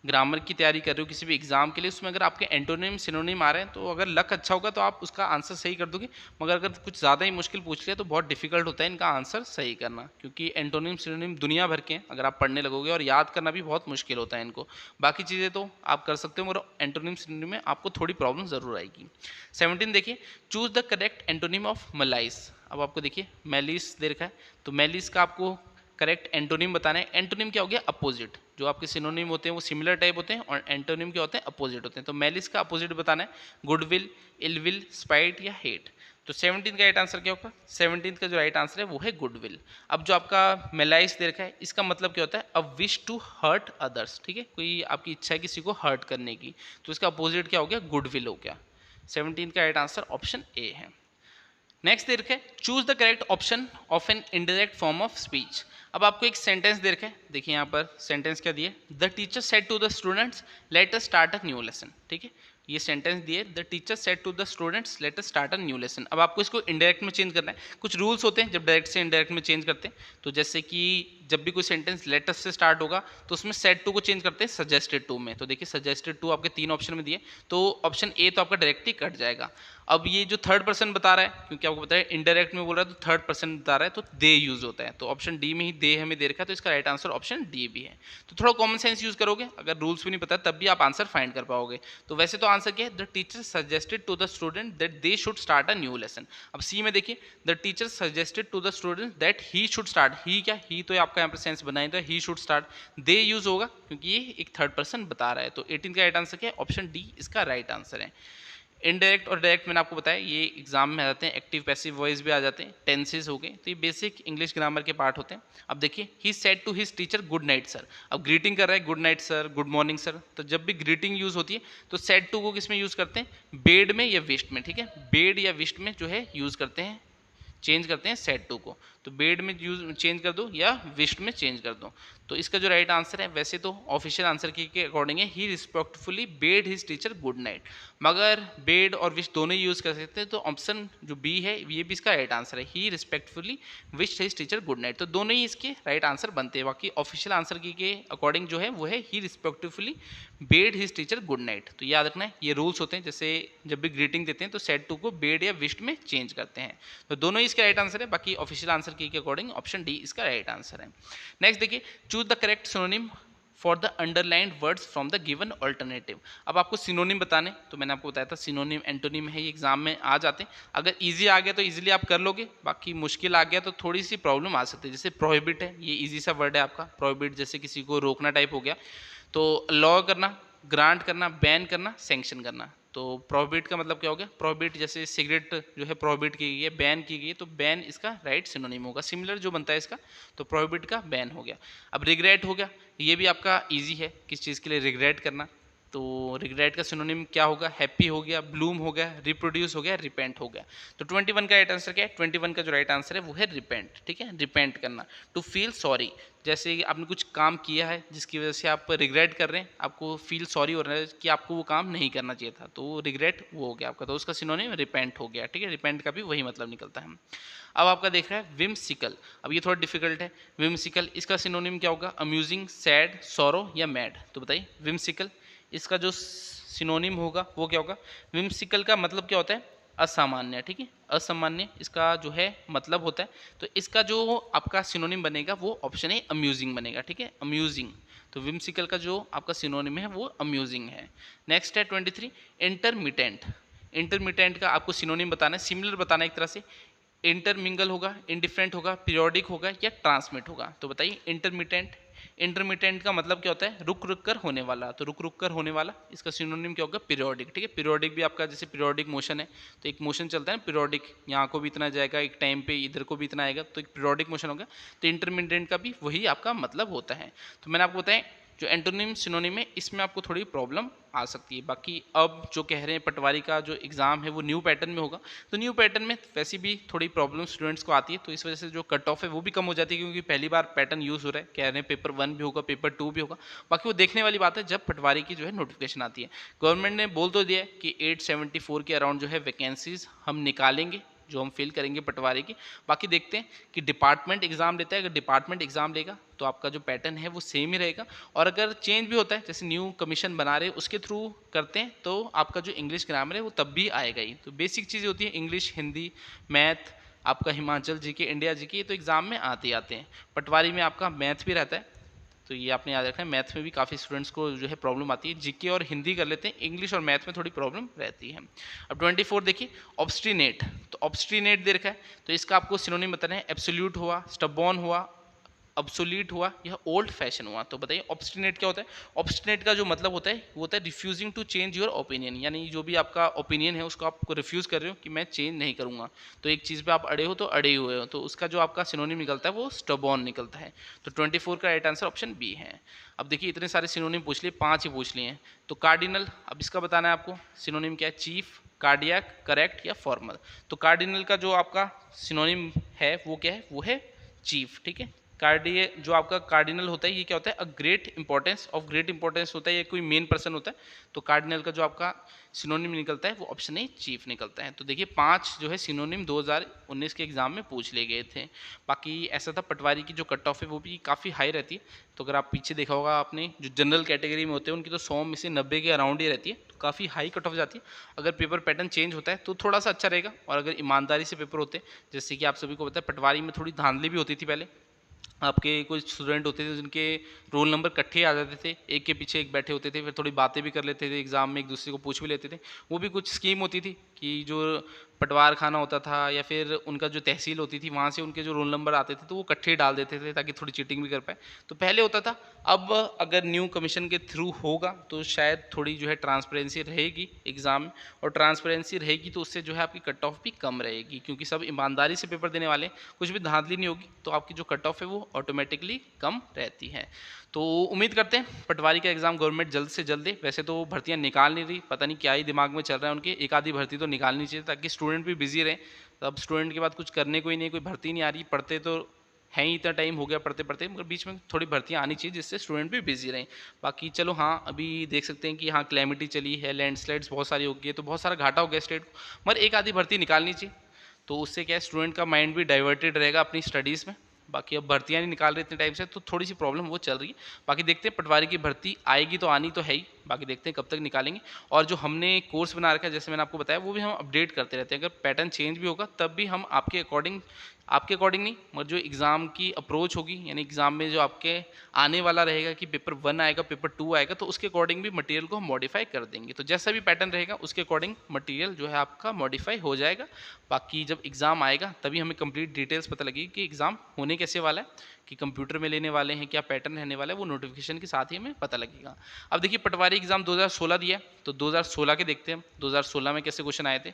ग्रामर की तैयारी कर रहे हो किसी भी एग्जाम के लिए, उसमें अगर आपके एंटोनिम सिनोनिम आ रहे हैं तो अगर लक अच्छा होगा तो आप उसका आंसर सही कर दोगे, मगर अगर कुछ ज़्यादा ही मुश्किल पूछ लिया तो बहुत डिफिकल्ट होता है इनका आंसर सही करना, क्योंकि एंटोनिम सिनोनिम दुनिया भर के हैं, अगर आप पढ़ने लगोगे, और याद करना भी बहुत मुश्किल होता है इनको। बाकी चीज़ें तो आप कर सकते हो, मगर एंटोनिम सिनोनिम में आपको थोड़ी प्रॉब्लम ज़रूर आएगी। 17 देखिए, choose the correct antonym of malice. अब आपको देखिए मैलिस दे रखा है, तो मैलिस का आपको करेक्ट एंटोनिम बताना है। एंटोनिम क्या हो गया, अपोजिट। जो आपके सिनोनिम होते हैं वो सिमिलर टाइप होते हैं, और एंटोनिम क्या होते हैं, अपोजिट होते हैं। तो मैलिस का अपोजिट बताना है, गुडविल, इलविल, स्पाइट या हेट। तो 17 का राइट आंसर क्या होगा, 17 का जो राइट आंसर है वो है गुडविल। अब जो आपका मेलाइस दे रखा है इसका मतलब क्या होता है, a wish to hurt others, ठीक है, कोई आपकी इच्छा है किसी को हर्ट करने की, तो इसका अपोजिट क्या हो गया, गुडविल हो गया। 17 का राइट आंसर ऑप्शन ए है। नेक्स्ट दे रखा है choose the correct option of an indirect form of speech. अब आपको एक सेंटेंस दे रखा है, देखिए यहाँ पर सेंटेंस क्या दिए, the teacher said to the students let us start a new lesson. ठीक है, ये सेंटेंस दिए, the teacher said to the students let us start a new lesson. अब आपको इसको इनडायरेक्ट में चेंज करना है। कुछ रूल्स होते हैं जब डायरेक्ट से इनडायरेक्ट में चेंज करते हैं, तो जैसे कि जब भी कोई सेंटेंस लेट अस से स्टार्ट होगा तो उसमें सेड टू को चेंज करते हैं सजेस्टेड टू में। तो देखिए सजेस्टेड टू आपके 3 ऑप्शन में दिए, तो ऑप्शन ए तो आपका डायरेक्ट ही कट जाएगा। अब ये जो थर्ड पर्सन बता रहा है, क्योंकि आपको पता है इनडायरेक्ट में बोल रहा है तो थर्ड पर्सन बता रहा है, तो दे यूज होता है, तो ऑप्शन डी में ही दे हमें दे रखा है, तो इसका राइट आंसर ऑप्शन डी भी है। तो थोड़ा कॉमन सेंस यूज करोगे, अगर रूल्स भी नहीं पता तब भी आप आंसर फाइंड कर पाओगे। तो वैसे तो आंसर क्या है, the teacher suggested to the student that they should start a new lesson. अब सी में देखिए, the teacher suggested to the student that he should start, he क्या, ही तो आपका यहाँ पर सेंस बनाए तो he should start, they use होगा क्योंकि ये एक थर्ड पर्सन बता रहा है। तो 18 का राइट आंसर क्या है, ऑप्शन डी इसका राइट आंसर है। इनडायरेक्ट और डायरेक्ट मैंने आपको बताया ये एग्जाम में आ जाते हैं, एक्टिव पैसिव वॉइस भी आ जाते हैं, टेंसेस हो गए, तो ये बेसिक इंग्लिश ग्रामर के पार्ट होते हैं। अब देखिए, he said to his teacher good night sir. अब ग्रीटिंग कर रहा है, good night sir, good morning sir, तो जब भी ग्रीटिंग यूज होती है तो सेड टू को किस में यूज करते हैं, बेड में या विश्ड में। ठीक है, बेड या विश्ड में जो है यूज करते हैं, चेंज करते हैं सेड टू को, तो बेड में यूज चेंज कर दो या विश्ड में चेंज कर दो। तो इसका जो राइट आंसर है, वैसे तो ऑफिशियल आंसर के अकॉर्डिंग है he respectfully bade his teacher good night, मगर बेड और विश दोनों ही यूज कर सकते हैं, तो ऑप्शन जो बी है ये भी इसका राइट आंसर है, he respectfully wish his teacher good night. तो दोनों ही इसके राइट आंसर बनते हैं। बाकी ऑफिशियल आंसर के अकॉर्डिंग जो है वो है he respectfully bade his teacher good night. तो याद रखना है, ये रूल्स होते हैं, जैसे जब भी ग्रीटिंग देते हैं तो सेड टू को बेड या विश्ड में चेंज करते हैं। तो दोनों ही इसका राइट आंसर है। बाकी ऑफिशियल आंसर के अकॉर्डिंग ऑप्शन डी इसका राइट आंसर है। नेक्स्ट देखिए, choose the correct synonym for the underlined words from the given alternative. अब आपको सिनोनिम बताने, तो मैंने आपको बताया था सिनोनिम एंटोनिम है, ये एग्जाम में आ जाते हैं। अगर इजी आ गया तो इजीली आप कर लोगे, बाकी मुश्किल आ गया तो थोड़ी सी प्रॉब्लम आ सकती है। जैसे प्रोहिबिट है, ये इजी सा वर्ड है आपका, प्रोहिबिट जैसे किसी को रोकना टाइप हो गया। तो लॉ करना, ग्रांट करना, बैन करना, सैंक्शन करना। तो प्रोहिबिट का मतलब क्या हो गया, प्रोहिबिट जैसे सिगरेट जो है प्रोहिबिट की गई है, बैन की गई है, तो बैन इसका राइट सिनोनिम होगा। सिमिलर जो बनता है इसका, तो प्रोहिबिट का बैन हो गया। अब रिग्रेट हो गया, ये भी आपका इजी है, किस चीज़ के लिए रिग्रेट करना, तो रिग्रेट का सिनोनिम क्या होगा, हैप्पी हो गया, ब्लूम हो गया, रिप्रोड्यूस हो गया, रिपेंट हो गया। तो 21 का राइट आंसर क्या है, 21 का जो राइट आंसर है वो है रिपेंट। ठीक है, रिपेंट करना। टू फील सॉरी, जैसे आपने कुछ काम किया है जिसकी वजह से आप रिग्रेट कर रहे हैं, आपको फील सॉरी हो रहा है कि आपको वो काम नहीं करना चाहिए था, तो रिग्रेट वो हो गया आपका, तो उसका सिनोनिम रिपेंट हो गया। ठीक है, रिपेंट का भी वही मतलब निकलता है। अब आपका देख रहा है विमसिकल, अब ये थोड़ा डिफिकल्ट है। विमसिकल इसका सिनोनिम क्या होगा, अम्यूजिंग, सैड, सॉरो या मैड। तो बताइए विमसिकल इसका जो सिनोनिम होगा वो क्या होगा। विमसिकल का मतलब क्या होता है, असामान्य। ठीक है, असामान्य इसका जो है मतलब होता है, तो इसका जो आपका सिनोनिम बनेगा वो ऑप्शन है अम्यूजिंग बनेगा। ठीक है, अम्यूजिंग, तो विमसिकल का जो आपका सिनोनिम है वो अम्यूजिंग है। नेक्स्ट है 23 इंटरमिटेंट। इंटरमिटेंट का आपको सिनोनिम बताना है, सिमिलर बताना है एक तरह से। इंटरमिंगल होगा, इंडिफरेंट होगा, पीरियोडिक होगा या ट्रांसमिट होगा। तो बताइए इंटरमिटेंट, इंटरमिटेंट का मतलब क्या होता है, रुक रुक कर होने वाला, तो रुक रुक कर होने वाला इसका सिनोनिम क्या होगा, पीरियोडिक। ठीक है, पीरियोडिक भी आपका जैसे पीरियोडिक मोशन है, तो एक मोशन चलता है पीरियोडिक, यहाँ को भी इतना जाएगा एक टाइम पे, इधर को भी इतना आएगा, तो एक पीरियोडिक मोशन होगा। तो इंटरमिटेंट का भी वही आपका मतलब होता है। तो मैंने आपको बताया जो एंटोनिम सिनोनिम है इसमें आपको थोड़ी प्रॉब्लम आ सकती है। बाकी अब जो कह रहे हैं पटवारी का जो एग्ज़ाम है वो न्यू पैटर्न में होगा, तो न्यू पैटर्न में वैसे भी थोड़ी प्रॉब्लम स्टूडेंट्स को आती है, तो इस वजह से जो कट ऑफ है वो भी कम हो जाती है, क्योंकि पहली बार पैटर्न यूज़ हो रहा है। कह रहे हैं पेपर 1 भी होगा, पेपर 2 भी होगा, बाकी वो देखने वाली बात है जब पटवारी की जो है नोटिफिकेशन आती है। गवर्नमेंट ने बोल तो दिया है कि 874 के अराउंड जो है वैकेंसीज हम निकालेंगे, जो हम फिल करेंगे पटवारी की। बाकी देखते हैं कि डिपार्टमेंट एग्जाम लेता है, अगर डिपार्टमेंट एग्जाम लेगा तो आपका जो पैटर्न है वो सेम ही रहेगा, और अगर चेंज भी होता है जैसे न्यू कमीशन बना रहे हैं उसके थ्रू करते हैं, तो आपका जो इंग्लिश ग्रामर है वो तब भी आएगा ही। तो बेसिक चीज़ें होती है इंग्लिश, हिंदी, मैथ, आपका हिमाचल जीके, इंडिया जीके, तो एग्जाम में आते आते हैं। पटवारी में आपका मैथ भी रहता है, तो ये आपने याद रखना है। मैथ में भी काफ़ी स्टूडेंट्स को जो है प्रॉब्लम आती है, जीके और हिंदी कर लेते हैं, इंग्लिश और मैथ में थोड़ी प्रॉब्लम रहती है। अब 24 देखिए, ऑब्स्टिनेट। तो ऑब्स्टिनेट दे रखा है, तो इसका आपको सिनोनिम बताना है, एब्सोल्यूट हुआ, स्टबॉर्न हुआ, ऑब्सोलीट हुआ या ओल्ड फैशन हुआ। तो बताइए ऑब्स्टिनेट क्या होता है? ऑब्स्टिनेट का जो मतलब होता है वो होता है refusing to change your opinion, यानी जो भी आपका ओपिनियन है उसको आप रिफ्यूज कर रहे हो कि मैं चेंज नहीं करूंगा। तो एक चीज़ पे आप अड़े हो तो अड़े हुए हो, तो उसका जो आपका सिनोनिम निकलता है वो स्टबॉर्न निकलता है। तो 24 का राइट आंसर ऑप्शन बी है। अब देखिए इतने सारे सिनोनिम पूछ लिए, 5 ही पूछ लिए हैं। तो कार्डिनल, अब इसका बताना है आपको सिनोनिम क्या है? चीफ, कार्डियक, करेक्ट या फॉर्मल। तो कार्डिनल का जो आपका सिनोनिम है वो क्या है? वो है चीफ, ठीक है। कार्डिय जो आपका कार्डिनल होता है ये क्या होता है? A great importance, of great importance होता है, ये कोई मेन पर्सन होता है। तो कार्डिनल का जो आपका सिनोनिम निकलता है वो ऑप्शन ए चीफ निकलता है। तो देखिए 5 जो है सिनोनिम 2019 के एग्जाम में पूछ लिए गए थे। बाकी ऐसा था पटवारी की जो कट ऑफ है वो भी काफ़ी हाई रहती है। तो अगर आप पीछे देखा होगा आपने, जो जनरल कैटेगरी में होते हैं उनकी तो 100 में से 90 के अराउंड ही रहती है, तो काफ़ी हाई कट ऑफ जाती है। अगर पेपर पैटर्न चेंज होता है तो थोड़ा सा अच्छा रहेगा, और अगर ईमानदारी से पेपर होते हैं, जैसे कि आप सभी को पता है पटवारी में थोड़ी धांधली भी होती थी पहले। आपके कुछ स्टूडेंट होते थे जिनके रोल नंबर इकट्ठे आ जाते थे, एक के पीछे एक बैठे होते थे, फिर थोड़ी बातें भी कर लेते थे एग्जाम में, एक दूसरे को पूछ भी लेते थे। वो भी कुछ स्कीम होती थी कि जो पटवार खाना होता था या फिर उनका जो तहसील होती थी वहाँ से उनके जो रोल नंबर आते थे तो वो इकट्ठे डाल देते थे ताकि थोड़ी चीटिंग भी कर पाए। तो पहले होता था। अब अगर न्यू कमीशन के थ्रू होगा तो शायद थोड़ी जो है ट्रांसपेरेंसी रहेगी एग्ज़ाम में, और ट्रांसपेरेंसी रहेगी तो उससे जो है आपकी कट ऑफ भी कम रहेगी, क्योंकि सब ईमानदारी से पेपर देने वाले, कुछ भी धांधली नहीं होगी, तो आपकी जो कट ऑफ है वो ऑटोमेटिकली कम रहती है। तो उम्मीद करते हैं पटवारी का एग्ज़ाम गवर्नमेंट जल्द से जल्द दे। वैसे तो भर्तियां निकाल नहीं रही, पता नहीं क्या ही दिमाग में चल रहा है उनके, एक आधी भर्ती तो निकालनी चाहिए ताकि स्टूडेंट भी बिजी रहे। तो अब स्टूडेंट के बाद कुछ करने को ही नहीं, कोई भर्ती नहीं आ रही, पढ़ते तो हैं ही, इतना टाइम हो गया पढ़ते पढ़ते, मगर बीच में थोड़ी भर्तियां आनी चाहिए जिससे स्टूडेंट भी बिजी रहें। बाकी चलो हाँ, अभी देख सकते हैं कि हाँ क्लैमिटी चली है, लैंडस्लाइड्स बहुत सारी हो गई है, तो बहुत सारा घाटा हो गया स्टेट को, मगर एक आधी भर्ती निकालनी चाहिए। तो उससे क्या है, स्टूडेंट का माइंड भी डाइवर्टेड रहेगा अपनी स्टडीज़ में। बाकी अब भर्तियां नहीं निकाल रहे इतने टाइम से, तो थोड़ी सी प्रॉब्लम वो चल रही है। बाकी देखते हैं, पटवारी की भर्ती आएगी तो आनी तो है ही, बाकी देखते हैं कब तक निकालेंगे। और जो हमने कोर्स बना रखा है जैसे मैंने आपको बताया, वो भी हम अपडेट करते रहते हैं। अगर पैटर्न चेंज भी होगा तब भी हम आपके अकॉर्डिंग नहीं, मगर जो एग्ज़ाम की अप्रोच होगी, यानी एग्ज़ाम में जो आपके आने वाला रहेगा कि पेपर 1 आएगा, पेपर 2 आएगा, तो उसके अकॉर्डिंग भी मटेरियल को हम मॉडिफाई कर देंगे। तो जैसा भी पैटर्न रहेगा उसके अकॉर्डिंग मटेरियल जो है आपका मॉडिफाई हो जाएगा। बाकी जब एग्ज़ाम आएगा तभी हमें कंप्लीट डिटेल्स पता लगेगी कि एग्ज़ाम होने कैसे वाला है, कि कंप्यूटर में लेने वाले हैं, क्या पैटर्न रहने वाला है, वो नोटिफिकेशन के साथ ही हमें पता लगेगा। अब देखिए पटवारी एग्ज़ाम 2016 दिया है, तो 2016 के देखते हैं हम 2016 में कैसे क्वेश्चन आए थे।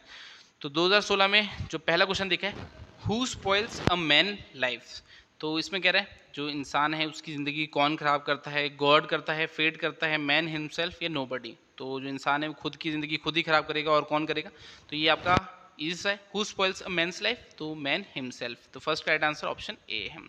तो 2016 में जो पहला क्वेश्चन देखा है, who spoils a man life. तो इसमें कह रहा है जो इंसान है उसकी ज़िंदगी कौन ख़राब करता है? गॉड करता है, फेट करता है, मैन हिमसेल्फ या नोबडी। तो जो इंसान है वो खुद की ज़िंदगी खुद ही ख़राब करेगा, और कौन करेगा? तो ये आपका इज है, who spoils a man's life, तो मैन हिमसेल्फ। तो first right answer option A है।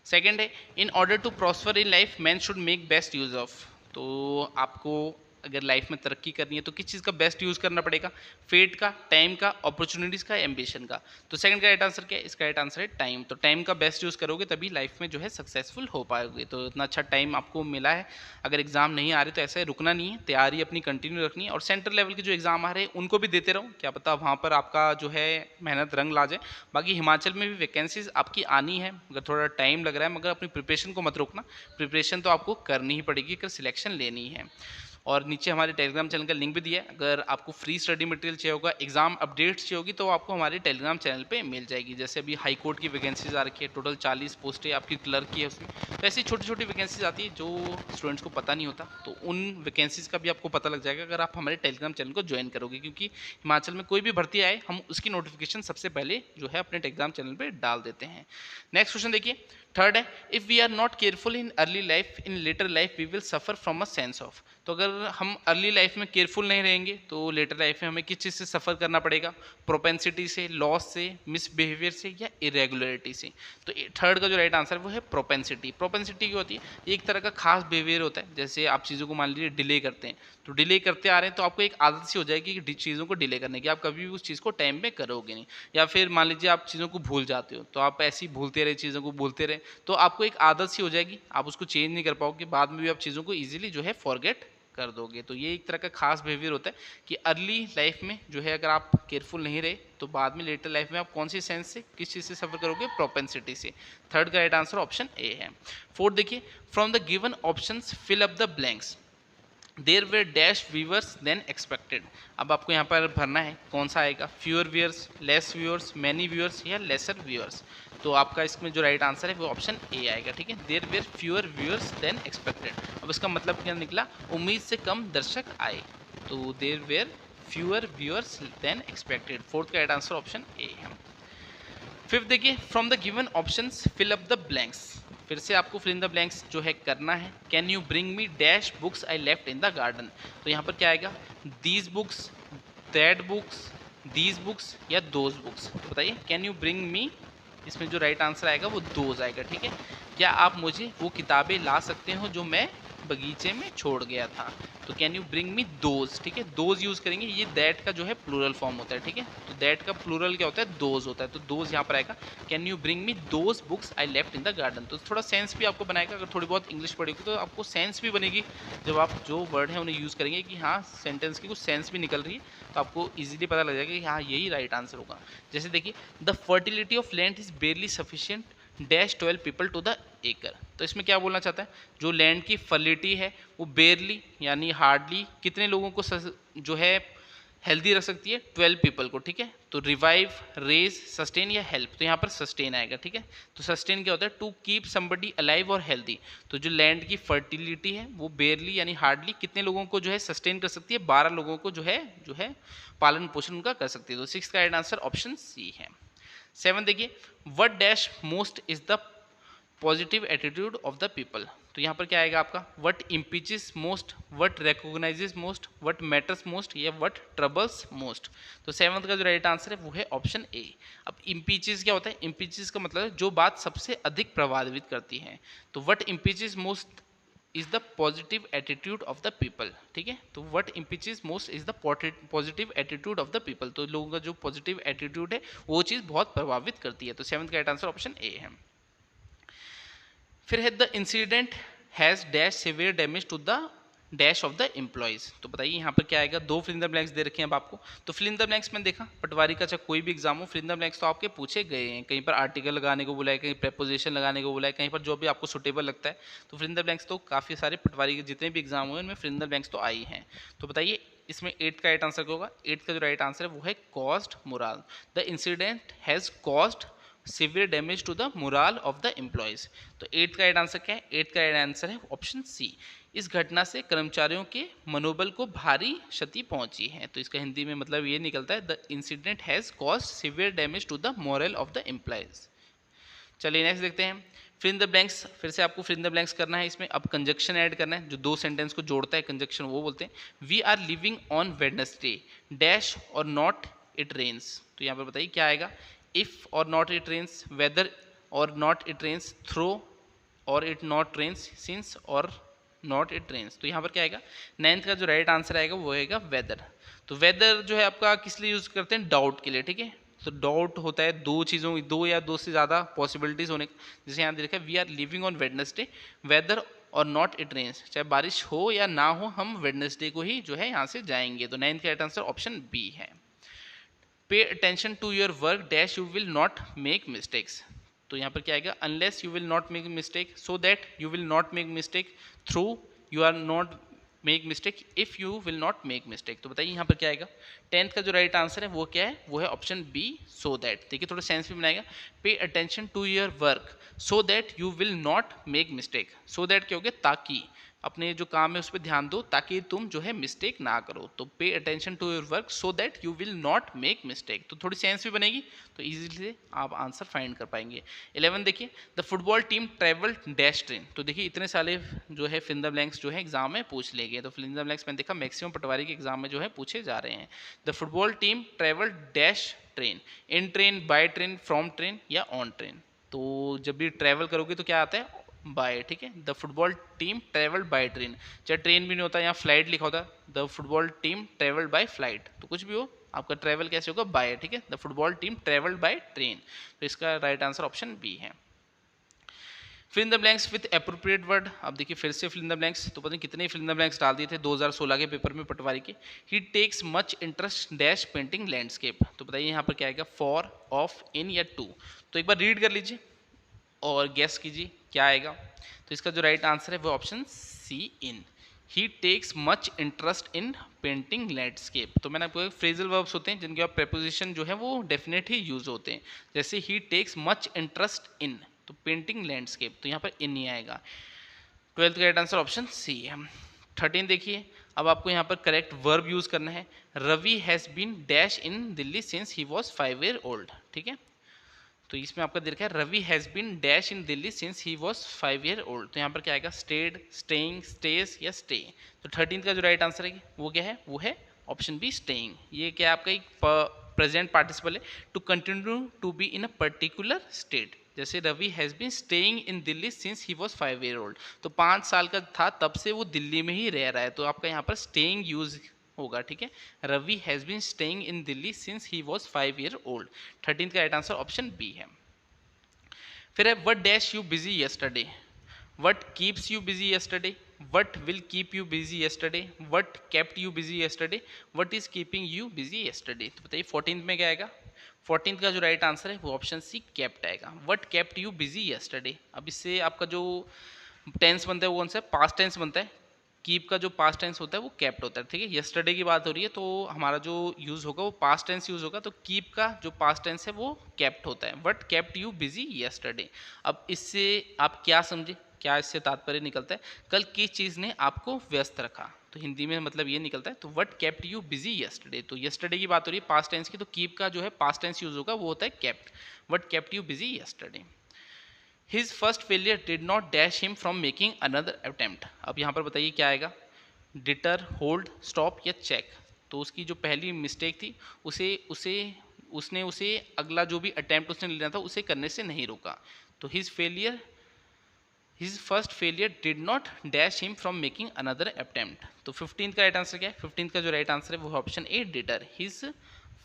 सेकेंड है, in order to prosper in life man should make best use of. तो आपको अगर लाइफ में तरक्की करनी है तो किस चीज़ का बेस्ट यूज़ करना पड़ेगा? फेट का, टाइम का, अपॉर्चुनिटीज़ का, एम्बिशन का। तो सेकंड का राइट आंसर क्या है? इसका राइट आंसर है टाइम। तो टाइम का बेस्ट यूज़ करोगे तभी लाइफ में जो है सक्सेसफुल हो पाओगे। तो इतना अच्छा टाइम आपको मिला है, अगर एग्जाम नहीं आ रहे तो ऐसे रुकना नहीं है, तैयारी अपनी कंटिन्यू रखनी है, और सेंटर लेवल के जो एग्जाम आ रहे हैं उनको भी देते रहो, क्या पता वहाँ पर आपका जो है मेहनत रंग ला जाए। बाकी हिमाचल में भी वैकेंसीज आपकी आनी है, अगर थोड़ा टाइम लग रहा है, मगर अपनी प्रिपरेशन को मत रोकना, प्रिपरेशन तो आपको करनी ही पड़ेगी अगर सिलेक्शन लेनी है। और नीचे हमारे टेलीग्राम चैनल का लिंक भी दिया है, अगर आपको फ्री स्टडी मटेरियल चाहिए होगा, एग्जाम अपडेट्स चाहिए होगी, तो आपको हमारे टेलीग्राम चैनल पे मिल जाएगी। जैसे अभी हाई कोर्ट की वैकेंसीज आ रखी है, टोटल 40 पोस्टें आपकी क्लर्क की है उसमें, तो ऐसी छोटी छोटी वैकेंसीज आती है जो स्टूडेंट्स को पता नहीं होता, तो उन वैकेंसीज का भी आपको पता लग जाएगा अगर आप हमारे टेलीग्राम चैनल को ज्वाइन करोगे, क्योंकि हिमाचल में कोई भी भर्ती आए हम उसकी नोटिफिकेशन सबसे पहले जो है अपने टेलीग्राम चैनल पर डाल देते हैं। नेक्स्ट क्वेश्चन देखिए, थर्ड है, if we are not careful in early life, in later life we will suffer from a sense of. तो अगर हम अर्ली लाइफ में केयरफुल नहीं रहेंगे तो लेटर लाइफ में हमें किस चीज़ से सफ़र करना पड़ेगा? प्रोपेंसिटी से, लॉस से, मिसबिहेवियर से, या इरेगुलरिटी से। तो थर्ड का जो राइट आंसर है वो है प्रोपेंसिटी। प्रोपेंसिटी क्या होती है? एक तरह का खास बिहेवियर होता है, जैसे आप चीज़ों को मान लीजिए डिले करते हैं, तो डिले करते आ रहे हैं तो आपको एक आदत सी हो जाएगी कि चीज़ों को डिले करने की, आप कभी भी उस चीज़ को टाइम पे करोगे नहीं। या फिर मान लीजिए आप चीज़ों को भूल जाते हो, तो आप ऐसे ही भूलते रहे, चीज़ों को भूलते रहे, तो आपको एक आदत सी हो जाएगी, आप उसको चेंज नहीं कर पाओगे, बाद में भी आप चीज़ों को ईजिली जो है फॉरगेट कर दोगे। तो ये एक तरह का खास बिहेवियर होता है कि अर्ली लाइफ में जो है अगर आप केयरफुल नहीं रहे तो बाद में लेटर लाइफ में आप कौन सी सेंस से, किस चीज़ से सफ़र करोगे? प्रोपेंसिटी से। थर्ड का राइट आंसर ऑप्शन ए है। फोर्थ देखिए, from the given options fill up the blanks. There were dash viewers than expected. अब आपको यहाँ पर भरना है कौन सा आएगा, fewer viewers, less viewers, many viewers या लेसर व्यूअर्स। तो आपका इसमें जो राइट आंसर है वो ऑप्शन ए आएगा, ठीक है। देर were fewer viewers than expected. अब इसका मतलब क्या निकला, उम्मीद से कम दर्शक आए। तो there were fewer viewers than expected. Fourth का राइट आंसर ऑप्शन ए है। फिफ्थ देखिए, from the given options fill up the blanks. फिर से आपको फिल इन द ब्लैंक्स जो है करना है। Can you bring me dash books I left in the garden. तो यहाँ पर क्या आएगा, these books, that books, these books या दोज बुक्स। तो बताइए कैन यू ब्रिंग मी, इसमें जो राइट आंसर आएगा वो दोज आएगा, ठीक है। क्या आप मुझे वो किताबें ला सकते हो जो मैं बगीचे में छोड़ गया था। तो can you bring me those, ठीक है, दोज यूज करेंगे। ये दैट का जो है प्लूरल फॉर्म होता है, ठीक है। तो दैट का प्लूरल क्या होता है, दोज होता है। तो दोज यहाँ पर आएगा, can you bring me those books I left in the garden. तो थोड़ा सेंस भी आपको बनाएगा, अगर थोड़ी बहुत इंग्लिश पढ़ेगी तो आपको सेंस भी बनेगी जब आप जो वर्ड है उन्हें यूज़ करेंगे कि हाँ सेंटेंस की कुछ सेंस भी निकल रही है, तो आपको ईजिली पता लग जाएगा कि हाँ यही राइट आंसर होगा। जैसे देखिए, the fertility of land is barely sufficient dash 12 people to the acre. तो इसमें क्या बोलना चाहता है, जो लैंड की फर्टिलिटी है वो बेयरली यानी हार्डली कितने लोगों को जो है हेल्दी रख सकती है, 12 पीपल को, ठीक है। तो रिवाइव, रेज, सस्टेन या हेल्प। तो यहाँ पर सस्टेन आएगा, ठीक है। तो सस्टेन क्या होता है, टू कीप समबडी अलाइव और हेल्दी। तो जो लैंड की फर्टिलिटी है वो बेयरली यानी हार्डली कितने लोगों को जो है सस्टेन कर सकती है, 12 लोगों को जो है पालन पोषण उनका कर सकती है। तो सिक्स का राइट आंसर ऑप्शन सी है। 7 देखिए, what dash most is the positive attitude of the people. तो यहाँ पर क्या आएगा आपका, what impeaches most, what recognises most, what matters most या व्हाट ट्रबल्स मोस्ट। तो 7th का जो राइट आंसर है वो है ऑप्शन ए। अब इम्पीचेस क्या होता है, इम्पीचेस का मतलब है जो बात सबसे अधिक प्रभावित करती है। तो what impeaches most is the positive attitude of the people, ठीक है। तो what impeaches most is the positive attitude of the people. तो लोगों का जो पॉजिटिव एटीट्यूड है वो चीज़ बहुत प्रभावित करती है। तो 7th का राइट आंसर ऑप्शन ए है। फिर है the incident has dash severe damage to the dash of the employees. तो बताइए यहाँ पर क्या आएगा, दो फिल इन द ब्लैंक्स दे रखे हैं अब आपको। तो फिल इन द ब्लैंक्स में देखा, पटवारी का चाहे कोई भी एग्जाम हो, फिल इन द ब्लैंक्स तो आपके पूछे गए हैं। कहीं पर आर्टिकल लगाने को बोला है, कहीं प्रेपोजिशन लगाने को बोला है, कहीं पर जो भी आपको सुटेबल लगता है। तो फिल इन द ब्लैंक्स तो काफ़ी सारे पटवारी के जितने भी एग्जाम हुए उनमें फिल इन द ब्लैंक्स तो आई हैं। तो बताइए इसमें 8th का राइट आंसर क्या होगा। 8th का जो राइट आंसर है वो है caused morale. The incident has caused severe damage to the morale of the employees. तो 8th का राइट आंसर क्या है, 8th का राइट आंसर है ऑप्शन सी। इस घटना से कर्मचारियों के मनोबल को भारी क्षति पहुंची है। तो इसका हिंदी में मतलब ये निकलता है, the incident has caused severe damage to the morale of the employees. चलिए नेक्स्ट देखते हैं, फिल इन द ब्लैंक्स। फिर से आपको फिल इन द ब्लैंक्स करना है। इसमें अब कंजक्शन ऐड करना है, जो दो सेंटेंस को जोड़ता है कंजक्शन वो बोलते हैं। We are living on Wednesday dash or not it rains. तो यहाँ पर बताइए क्या आएगा, if or not it rains, whether or not it rains, through or it not rains, since or not it rains. तो यहाँ पर क्या आएगा, 9th का जो राइट आंसर आएगा वो आएगा वेदर। तो वेदर जो है आपका किस लिए यूज करते हैं, डाउट के लिए, ठीक है। तो डाउट होता है दो चीज़ों, दो या दो से ज़्यादा पॉसिबिलिटीज होने, जैसे यहाँ देखा we are living on Wednesday, whether or not it rains, चाहे बारिश हो या ना हो हम वेडनेसडे को ही जो है यहाँ से जाएंगे। तो 9th का राइट आंसर ऑप्शन बी है। Pay attention to your work dash you will not make mistakes. तो यहाँ पर क्या आएगा, unless you will not make mistake, so that you will not make mistake, through you are not make mistake, if you will not make mistake. तो बताइए यहाँ पर क्या आएगा, 10th का जो राइट आंसर है वो क्या है, वो है ऑप्शन बी, सो दैट। देखिए थोड़ा सेंस भी बनाएगा, pay attention to your work so that you will not make mistake. So that क्या हो गया, ताकि अपने जो काम है उस पर ध्यान दो ताकि तुम जो है मिस्टेक ना करो। तो pay attention to your work so that you will not make mistake. तो थोड़ी सेंस भी बनेगी, तो इजीली से आप आंसर फाइंड कर पाएंगे। 11 देखिए, the football team travel dash train. तो देखिए इतने सारे जो है फिल इन द ब्लैंक्स जो है एग्जाम में पूछ लिए गए। तो फिल इन द ब्लैंक्स मैंने देखा मैक्सिमम पटवारी के एग्जाम में जो है पूछे जा रहे हैं। The football team travel dash train, in train, by train, from train या ऑन ट्रेन। तो जब भी ट्रेवल करोगे तो क्या आता है, बाय, ठीक है। The football team travelled by train, चाहे ट्रेन भी नहीं होता, यहाँ फ्लाइट लिखा होता, the football team travelled by flight. तो कुछ भी हो आपका ट्रेवल कैसे होगा, बाय, ठीक है। The football team travelled by train. तो इसका राइट आंसर ऑप्शन बी है। Fill in the blanks with appropriate word. अब देखिए फिर से फिल इन द ब्लैंक्स, तो पता नहीं कितने फिल इन द ब्लैंक्स डाल दिए थे 2016 के पेपर में पटवारी के। He takes much interest dash painting landscape. तो बताइए यहाँ पर क्या आएगा, फॉर, ऑफ, इन या टू। तो एक बार रीड कर लीजिए और गेस कीजिए क्या आएगा। तो इसका जो राइट आंसर है वो option C, in. He takes much interest in painting landscape. तो मैंने आपको फ्रेजल वर्ब्स होते हैं जिनके आप प्रेपोजिशन जो है वो डेफिनेट ही यूज होते हैं, जैसे ही टेक्स मच इंटरेस्ट इन, तो पेंटिंग लैंडस्केप, तो यहाँ पर इन नहीं आएगा। 12th का राइट आंसर ऑप्शन सी है। 13 देखिए, अब आपको यहाँ पर करेक्ट वर्ब यूज करना है। Ravi has been dash in Delhi since he was 5 year old, ठीक है। तो इसमें आपका दे रखा है Ravi has been dash in Delhi since he was 5 year old, तो यहाँ पर क्या आएगा, स्टेड, स्टेइंग, स्टेज या स्टे। तो 13 का जो राइट आंसर है वो क्या है, वो है ऑप्शन बी, स्टेइंग। ये क्या आपका एक प्रेजेंट पार्टिसिपल है, to continue to be in a particular state. जैसे Ravi has been staying in Delhi since he was 5 year old, तो 5 साल का था तब से वो दिल्ली में ही रह रहा है, तो आपका यहाँ पर स्टेइंग यूज होगा, ठीक है। Ravi has been staying in Delhi since he was 5 year old. 13 का राइट आंसर ऑप्शन बी है। फिर है what dash you busy yesterday, what keeps you busy yesterday, what will keep you busy yesterday, what kept you busy yesterday, what is keeping you busy yesterday. तो बताइए 14 में क्या आएगा। 14 का जो राइट आंसर है वो ऑप्शन सी, केप्ट आएगा। What kept you busy yesterday, अब इससे आपका जो टेंस बनता है वो कौन सा है, पास्ट टेंस बनता है। कीप का जो पास्ट टेंस होता है वो केप्ट होता है, ठीक है। यस्टरडे की बात हो रही है तो हमारा जो यूज होगा वो पास्ट टेंस यूज होगा, तो कीप का जो पास्ट टेंस है वो केप्ट होता है। What kept you busy yesterday, अब इससे आप क्या समझे, क्या इससे तात्पर्य निकलता है, कल किस चीज़ ने आपको व्यस्त रखा, तो हिंदी में मतलब ये निकलता है। तो what kept you busy yesterday, तो यस्टरडे की बात हो रही है पास्ट टेंस की, तो कीप का जो है पास्ट टेंस यूज होगा वो होता है kept. What kept you busy yesterday. His first failure did not dash him from making another attempt, अब यहाँ पर बताइए क्या आएगा, डिटर, होल्ड, स्टॉप या चेक। तो उसकी जो पहली मिस्टेक थी उसे उसे उसने उसे अगला जो भी अटेम्प्ट उसने लेना था उसे करने से नहीं रोका। तो his first failure did not dash him from making another attempt. तो 15 का राइट आंसर क्या है, 15 का जो राइट आंसर है वो option A, deter. His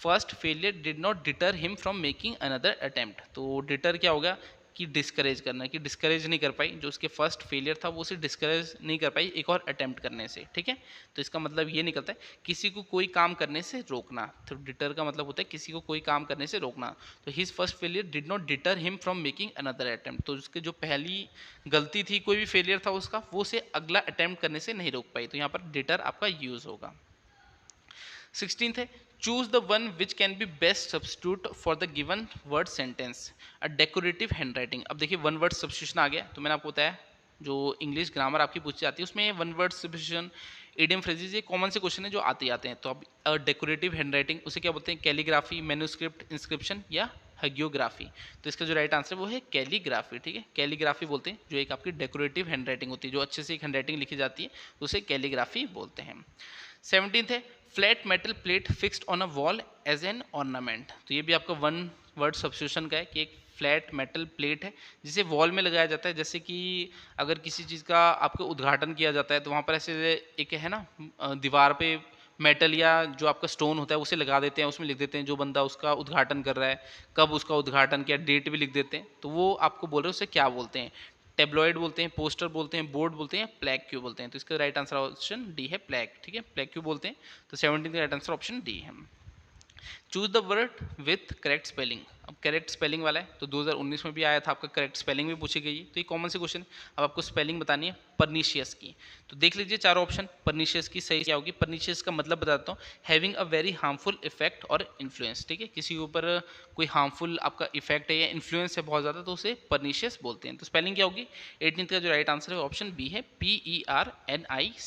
first failure did not deter him from making another attempt, तो डिटर क्या होगा कि डिस्करेज करना, कि डिस्करेज नहीं कर पाई, जो उसके फर्स्ट फेलियर था वो उसे डिस्करेज नहीं कर पाई एक और अटेम्प्ट करने से, ठीक है। तो इसका मतलब ये निकलता है किसी को कोई काम करने से रोकना, तो डिटर का मतलब होता है किसी को कोई काम करने से रोकना। तो his first failure did not deter him from making another attempt, तो उसके जो पहली गलती थी, कोई भी फेलियर था उसका, वो उसे अगला अटेम्प्ट करने से नहीं रोक पाई, तो यहाँ पर डिटर आपका यूज होगा। 16th है choose the one which can be best substitute for the given word sentence, a decorative hand writing. अब देखिए वन वर्ड सब्स्टिट्यूशन आ गया, तो मैंने आपको बताया जो इंग्लिश ग्रामर आपकी पूछी जाती है उसमें one word substitution, idiom phrases, ये कॉमन से क्वेश्चन है जो आते आते हैं। तो अब डेकोरेटिव हैंड राइटिंग उसे क्या बोलते हैं, कैलीग्राफी, मैन्युस्क्रिप्ट, इंस्क्रिप्शन या हैगियोग्राफी। तो इसका जो राइट आंसर वो है कैलीग्राफी, ठीक है। कैलीग्राफी बोलते हैं जो एक आपकी डेकोरेटिव हैंड राइटिंग होती है, जो अच्छे से एक हैंड राइटिंग लिखी जाती है, उसे कैलीग्राफी बोलते हैं। 17th है flat metal plate fixed on a wall as an ornament, तो ये भी आपका वन वर्ड सब्स्टिट्यूशन का है कि एक फ्लैट मेटल प्लेट है जिसे वॉल में लगाया जाता है। जैसे कि अगर किसी चीज़ का आपका उद्घाटन किया जाता है तो वहाँ पर ऐसे एक है ना, दीवार पे मेटल या जो आपका स्टोन होता है उसे लगा देते हैं, उसमें लिख देते हैं जो बंदा उसका उद्घाटन कर रहा है, कब उसका उद्घाटन किया, डेट भी लिख देते हैं। तो वो आपको बोल रहे हैं उसे क्या बोलते हैं, टेब्लॉइड बोलते हैं, पोस्टर बोलते हैं, बोर्ड बोलते हैं, प्लैग क्यू बोलते हैं। तो इसका राइट आंसर ऑप्शन डी है, प्लैग, ठीक है, प्लैग क्यू बोलते हैं। तो 17 का राइट आंसर ऑप्शन डी है। Choose the word with correct spelling, अब करेक्ट स्पेलिंग वाला है, तो 2019 में भी आया था आपका, करेक्ट स्पेलिंग भी पूछी गई है, तो ये कॉमन से क्वेश्चन है। अब आपको स्पेलिंग बतानी है परनीशियस की, तो देख लीजिए चारों ऑप्शन, परनीशियस की सही क्या होगी। परनीशियस का मतलब बताता हूँ, having a very harmful effect और इन्फ्लुएंस, ठीक है, किसी के ऊपर कोई हार्मफुल आपका इफेक्ट है या इन्फ्लुएंस है बहुत ज़्यादा, तो उसे परनीशियस बोलते हैं। तो स्पेलिंग क्या होगी, 18th का जो राइट आंसर है ऑप्शन बी है, PERNICIOUS,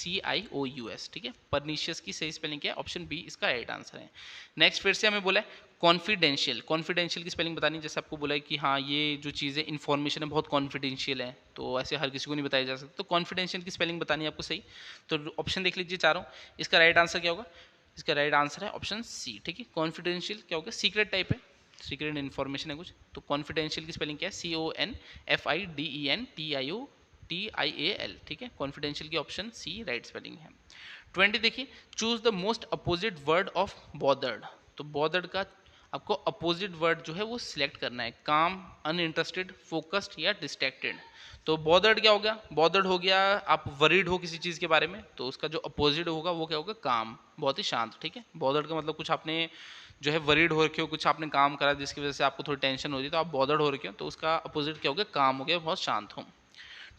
ठीक है। परनीशियस की सही स्पेलिंग क्या है, ऑप्शन बी इसका राइट आंसर है। नेक्स्ट फिर से हमें बोला है कॉन्फिडेंशियल, कॉन्फिडेंशियल की स्पेलिंग बतानी है। जैसे आपको बोला है कि हाँ ये जो चीज़ें इन्फॉर्मेशन है बहुत कॉन्फिडेंशियल है, तो ऐसे हर किसी को नहीं बताया जा सकता, तो कॉन्फिडेंशियल की स्पेलिंग बतानी है आपको सही। तो ऑप्शन देख लीजिए चारों, इसका राइट आंसर क्या होगा, इसका राइट आंसर है ऑप्शन सी, ठीक है। कॉन्फिडेंशियल क्या होगा, सीक्रेट टाइप है, सीक्रेट इन्फॉर्मेशन है कुछ, तो कॉन्फिडेंशियल की स्पेलिंग क्या है, CONFIDENTIAL, ठीक है। कॉन्फिडेंशियल की ऑप्शन सी राइट स्पेलिंग है। 20 देखिए, choose the most opposite word of bothered, तो बॉदर्ड का आपको अपोजिट वर्ड जो है वो सिलेक्ट करना है, काम, अनइंटरेस्टेड, फोकस्ड या डिस्ट्रैक्टेड। तो बॉदर्ड क्या हो गया, बॉदर्ड हो गया आप वरीड हो किसी चीज़ के बारे में, तो उसका जो अपोजिट होगा वो क्या होगा, काम, बहुत ही शांत, ठीक है। बॉदर्ड का मतलब कुछ आपने जो है वरीड हो रखे हो, कुछ आपने काम करा जिसकी वजह से आपको थोड़ी टेंशन हो रही है, तो आप बॉदर्ड हो रखे हो, तो उसका अपोजिट क्या हो गया, काम हो गया, बहुत शांत हो।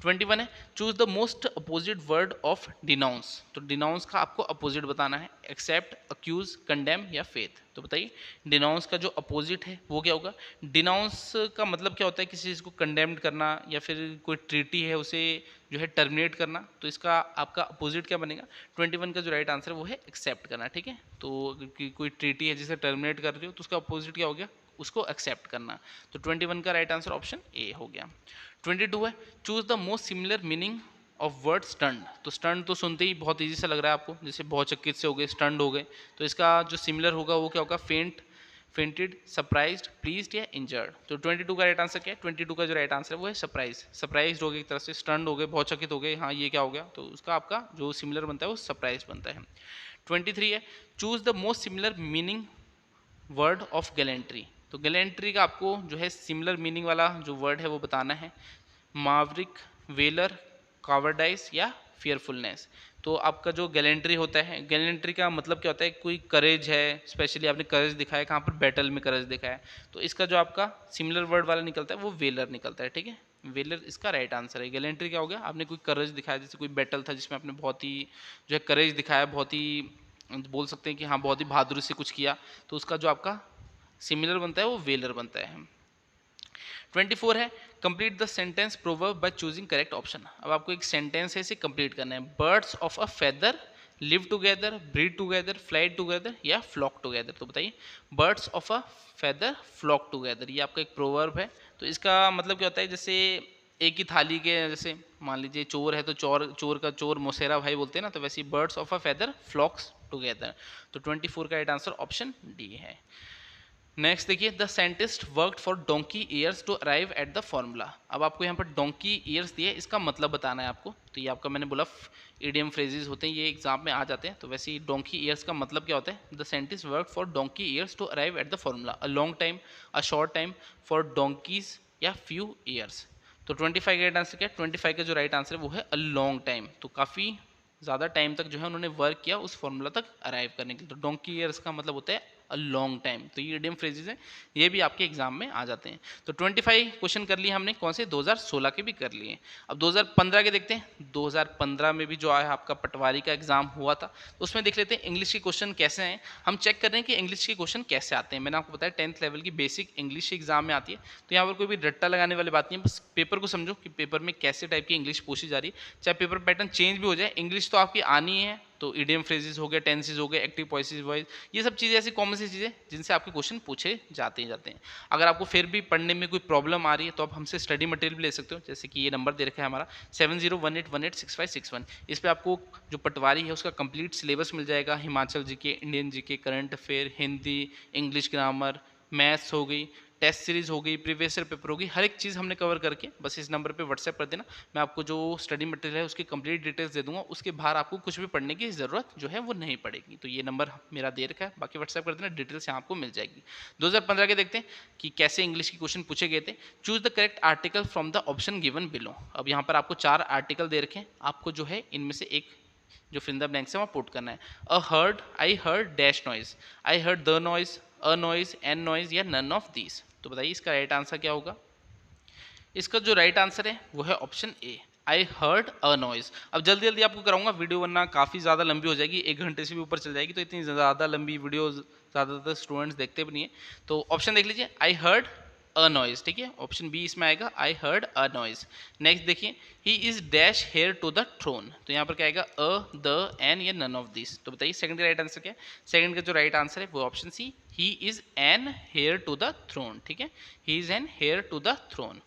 21 है choose the most opposite word of denounce. तो डिनाउंस का आपको अपोजिट बताना है, एक्सेप्ट, अक्यूज, कंडेम या फेथ। तो बताइए डिनाउंस का जो अपोजिट है वो क्या होगा। डिनाउंस का मतलब क्या होता है, किसी चीज़ को कंडेम्ड करना या फिर कोई ट्रीटी है उसे जो है टर्मिनेट करना। तो इसका आपका अपोजिट क्या बनेगा। 21 का जो राइट आंसर है वो है एक्सेप्ट करना, ठीक है। तो कोई ट्रीटी है जिसे टर्मिनेट कर रही हो तो उसका अपोजिट क्या हो गया, उसको एक्सेप्ट करना। तो 21 का राइट आंसर ऑप्शन ए हो गया। 22 है choose the most similar meaning of word stunned. तो स्टंड तो सुनते ही बहुत ईजी सा लग रहा है आपको, जैसे बहुत चकित से हो गए, स्टंड हो गए। तो इसका जो सिमिलर होगा वो क्या होगा, फेंट, फेंटेड, सरप्राइज्ड, प्लीज्ड या इंजर्ड। तो 22 का राइट आंसर क्या है, 22 का जो राइट आंसर है वो है सरप्राइज। सरप्राइज्ड हो गए एक तरह से, स्टंड हो गए, बहुत चकित हो गए, हाँ ये क्या हो गया, तो उसका आपका जो सिमिलर बनता है वो सरप्राइज बनता है। 23 है choose the most similar meaning word of gallantry. तो गैलेंट्री का आपको जो है सिमिलर मीनिंग वाला जो वर्ड है वो बताना है, मावरिक, वेलर, कावर्डाइस या फियरफुलनेस। तो आपका जो गैलेंट्री होता है, गैलेंट्री का मतलब क्या होता है, कोई करेज है, स्पेशली आपने करेज दिखाया, कहाँ पर, बैटल में करेज दिखाया। तो इसका जो आपका सिमिलर वर्ड वाला निकलता है वो वेलर निकलता है, ठीक है। वेलर इसका राइट आंसर है। गैलेंट्री क्या हो गया, आपने कोई करेज दिखाया, जैसे कोई बैटल था जिसमें आपने बहुत ही जो है करेज दिखाया, बहुत ही बोल सकते हैं कि हाँ बहुत ही बहादुरी से कुछ किया, तो उसका जो आपका सिमिलर बनता है वो वेलर बनता है। 24 है complete the sentence proverb by choosing correct option. अब आपको एक सेंटेंस है इसे कंप्लीट करना है। Birds of a feather live together, breed together, fly together या फ्लॉक टुगेदर। तो बताइए birds of a feather flock together, ये आपका एक प्रोवर्ब है। तो इसका मतलब क्या होता है, जैसे एक ही थाली के, जैसे मान लीजिए चोर है तो चोर, चोर का चोर मोसेरा भाई बोलते हैं ना, तो वैसे birds of a feather flocks together. तो 24 का राइट आंसर ऑप्शन डी है। नेक्स्ट देखिए the scientist worked for donkey years to arrive at the formula. अब आपको यहाँ पर डोंकी ईयर्स दिए, इसका मतलब बताना है आपको। तो ये आपका मैंने बोला इडियम फ्रेजेस होते हैं, ये एग्जाम में आ जाते हैं। तो वैसे ही डोंकी ईयर्स का मतलब क्या होता है, the scientist work for donkey years to arrive at the formula, a long time, a short time, for donkeys या फ्यू ईयर्स। तो 25 का राइट आंसर क्या है, 25 का जो राइट आंसर है वो है अ लॉन्ग टाइम। तो काफ़ी ज़्यादा टाइम तक जो है उन्होंने वर्क किया उस फॉर्मूला तक अराइव करने के लिए। तो डोंकी ईयर्स का मतलब होता है अ लॉन्ग टाइम। तो ये इडियम फ्रेजेस हैं, ये भी आपके एग्जाम में आ जाते हैं। तो 25 क्वेश्चन कर लिए हमने, कौन से 2016 के भी कर लिए। अब 2015 के देखते हैं। 2015 में भी जो है आपका पटवारी का एग्जाम हुआ था, तो उसमें देख लेते हैं इंग्लिश के क्वेश्चन कैसे हैं। हम चेक कर रहे हैं कि इंग्लिश के क्वेश्चन कैसे आते हैं। मैंने आपको बताया 10th लेवल की बेसिक इंग्लिश एग्जाम में आती है। तो यहाँ पर कोई भी रट्टा लगाने वाली बात नहीं है, बस पेपर को समझो कि पेपर में कैसे टाइप की इंग्लिश पूछी जा रही है। चाहे पेपर पैटर्न चेंज भी हो जाए, इंग्लिश तो आपकी आनी है। तो इडियम फ्रेजेस हो गए, टेंसेस हो गए, एक्टिव पॉइसिव वॉइस, ये सब चीज़ें ऐसी कॉमन सी चीज़ें जिनसे आपके क्वेश्चन पूछे जाते हैं। अगर आपको फिर भी पढ़ने में कोई प्रॉब्लम आ रही है तो आप हमसे स्टडी मटेरियल भी ले सकते हो। जैसे कि ये नंबर दे रखा है हमारा 7018186561। इस पर आपको जो पटवारी है उसका कंप्लीट सिलेबस मिल जाएगा। Himachal GK, Indian GK, current affair, Hindi, English grammar, maths हो गई, टेस्ट सीरीज हो गई, प्रीवियस ईयर पेपर होगी, हर एक चीज़ हमने कवर करके बस इस नंबर पे व्हाट्सएप कर देना। मैं आपको जो स्टडी मटेरियल है उसकी कंप्लीट डिटेल्स दे दूंगा। उसके बाहर आपको कुछ भी पढ़ने की ज़रूरत जो है वो नहीं पड़ेगी। तो ये नंबर मेरा दे रखा है, बाकी व्हाट्सएप कर देना, डिटेल्स यहाँ आपको मिल जाएगी। 2015 के देखते हैं कि कैसे इंग्लिश के क्वेश्चन पूछे गए थे। Choose the correct article from the option given below. अब यहाँ पर आपको 4 आर्टिकल दे रखे हैं, आपको जो है इनमें से एक जो फिल द ब्लैंक्स है वहाँ पुट करना है। I heard dash noise, I heard the noise, a noise, an noise या नन ऑफ दीज। तो बताइए इसका राइट आंसर क्या होगा। इसका जो राइट आंसर है वो है option A, I heard a noise. अब जल्दी जल्दी आपको कराऊंगा वीडियो, वरना काफ़ी ज़्यादा लंबी हो जाएगी, 1 घंटे से भी ऊपर चल जाएगी। तो इतनी ज़्यादा लंबी वीडियो ज़्यादातर स्टूडेंट्स देखते भी नहीं है। तो ऑप्शन देख लीजिए, आई हर्ड अ नॉइज, ठीक है, ऑप्शन बी इसमें आएगा, I heard a noise. Next देखिए, he is dash heir to the throne. तो यहाँ पर क्या आएगा, अ, द, एन या नन ऑफ दिस। तो बताइए सेकंड का राइट आंसर क्या है। सेकंड का जो राइट आंसर है वो option C, he is an heir to the throne, ठीक है, he is an heir to the throne.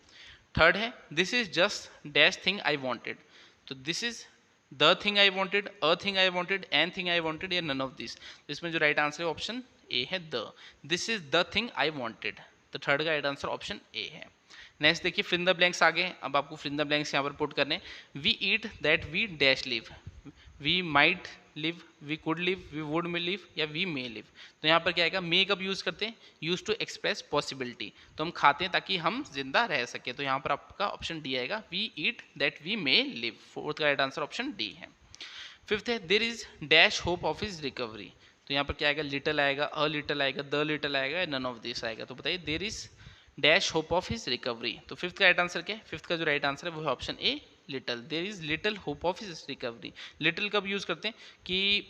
Third है, this is just dash thing I wanted. तो this is the thing I wanted, a thing I wanted, an thing I wanted या नन ऑफ दिस। इसमें जो राइट आंसर है ऑप्शन ए है, the, this is the thing I wanted. तो थर्ड का राइट आंसर ऑप्शन ए है। नेक्स्ट देखिए फिल इन द ब्लैंक्स आ गए। अब आपको फिल इन द ब्लैंक्स यहाँ पर पुट करने। We eat that we dash live, we might live, we could live, we would में लिव या वी मे लिव। तो यहाँ पर क्या आएगा, मे कब यूज़ करते हैं, यूज टू एक्सप्रेस पॉसिबिलिटी। तो हम खाते हैं ताकि हम जिंदा रह सके। तो यहाँ पर आपका ऑप्शन डी आएगा, we eat that we may live. Fourth का राइट आंसर ऑप्शन डी है। फिफ्थ है, there is dash hope of his recovery. तो यहाँ पर क्या आएगा, लिटल आएगा, अ लिटल आएगा, द लिटल आएगा, नन ऑफ दिस आएगा। तो बताइए there is dash hope of his recovery. तो फिफ्थ का राइट आंसर क्या है, फिफ्थ का जो राइट आंसर है वो है option A, little, there is little hope of his recovery. Little कब यूज़ करते हैं कि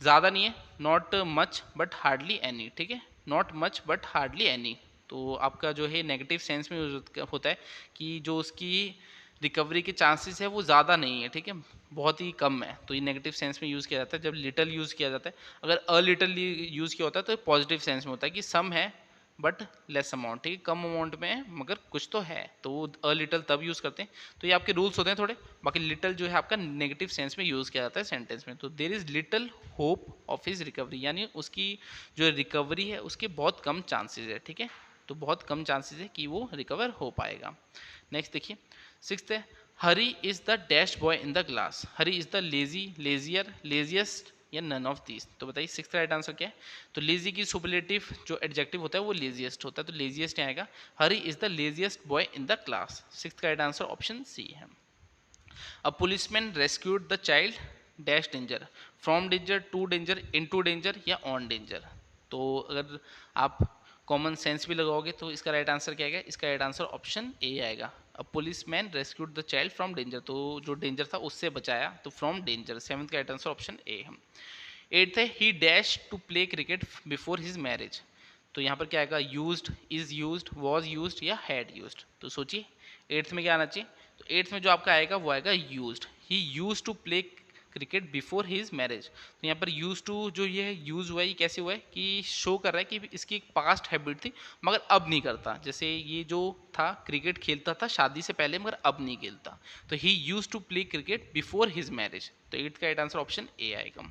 ज़्यादा नहीं है, not much but hardly any, ठीक है, not much but hardly any. तो आपका जो है नेगेटिव सेंस में यूज होता है कि जो उसकी रिकवरी के चांसेस है वो ज़्यादा नहीं है, ठीक है, बहुत ही कम है, तो ये नेगेटिव सेंस में यूज़ किया जाता है। जब लिटल यूज़ किया जाता है, अगर अ लिटल यूज़ किया होता है तो पॉजिटिव सेंस में होता है कि सम है बट लेस अमाउंट, ठीक है, कम अमाउंट में है मगर कुछ तो है, तो वो अ लिटल तब यूज़ करते हैं। तो ये आपके रूल्स होते हैं थोड़े। बाकी लिटल जो है आपका नेगेटिव सेंस में यूज़ किया जाता है सेंटेंस में। तो there is little hope of his recovery, यानी उसकी जो रिकवरी है उसके बहुत कम चांसेस है, ठीक है, तो बहुत कम चांसेस है कि वो रिकवर हो पाएगा। नेक्स्ट देखिए, सिक्स्थ है, Hari is the dash boy in the class. Hari is the lazy, lazier, laziest या नन ऑफ दीज। तो बताइए सिक्स्थ राइट आंसर क्या है। तो लेजी की सुपरलेटिव जो एडजेक्टिव होता है वो लेजिएस्ट होता है, तो लेजिएस्ट आएगा। Hari is the laziest boy in the class. Sixth का राइट आंसर ऑप्शन सी है। A policeman rescued the child dash danger, from danger, to danger, into danger या ऑन डेंजर। तो अगर आप कॉमन सेंस भी लगाओगे तो इसका राइट आंसर क्या आएगा, इसका राइट आंसर ऑप्शन ए आएगा। A policeman rescued the child from danger, तो जो डेंजर था उससे बचाया, तो फ्रॉम डेंजर। सेवंथ का राइट आंसर ऑप्शन ए है। एट्थ है, he dash to play cricket before his marriage. तो यहाँ पर क्या आएगा, used, is used, was used या हैड यूज्ड। तो सोचिए एट्थ में क्या आना चाहिए, तो एट्थ में जो आपका आएगा वो आएगा used. He use to play cricket before his marriage. तो यहाँ पर यूज टू जो ये यूज हुआ है, ये कैसे हुआ है कि शो कर रहा है कि इसकी एक पास्ट हैबिट थी मगर अब नहीं करता। जैसे ये जो था क्रिकेट खेलता था शादी से पहले मगर अब नहीं खेलता, तो he use to play cricket before his marriage. तो एट्थ का राइट आंसर ऑप्शन ए आएगा।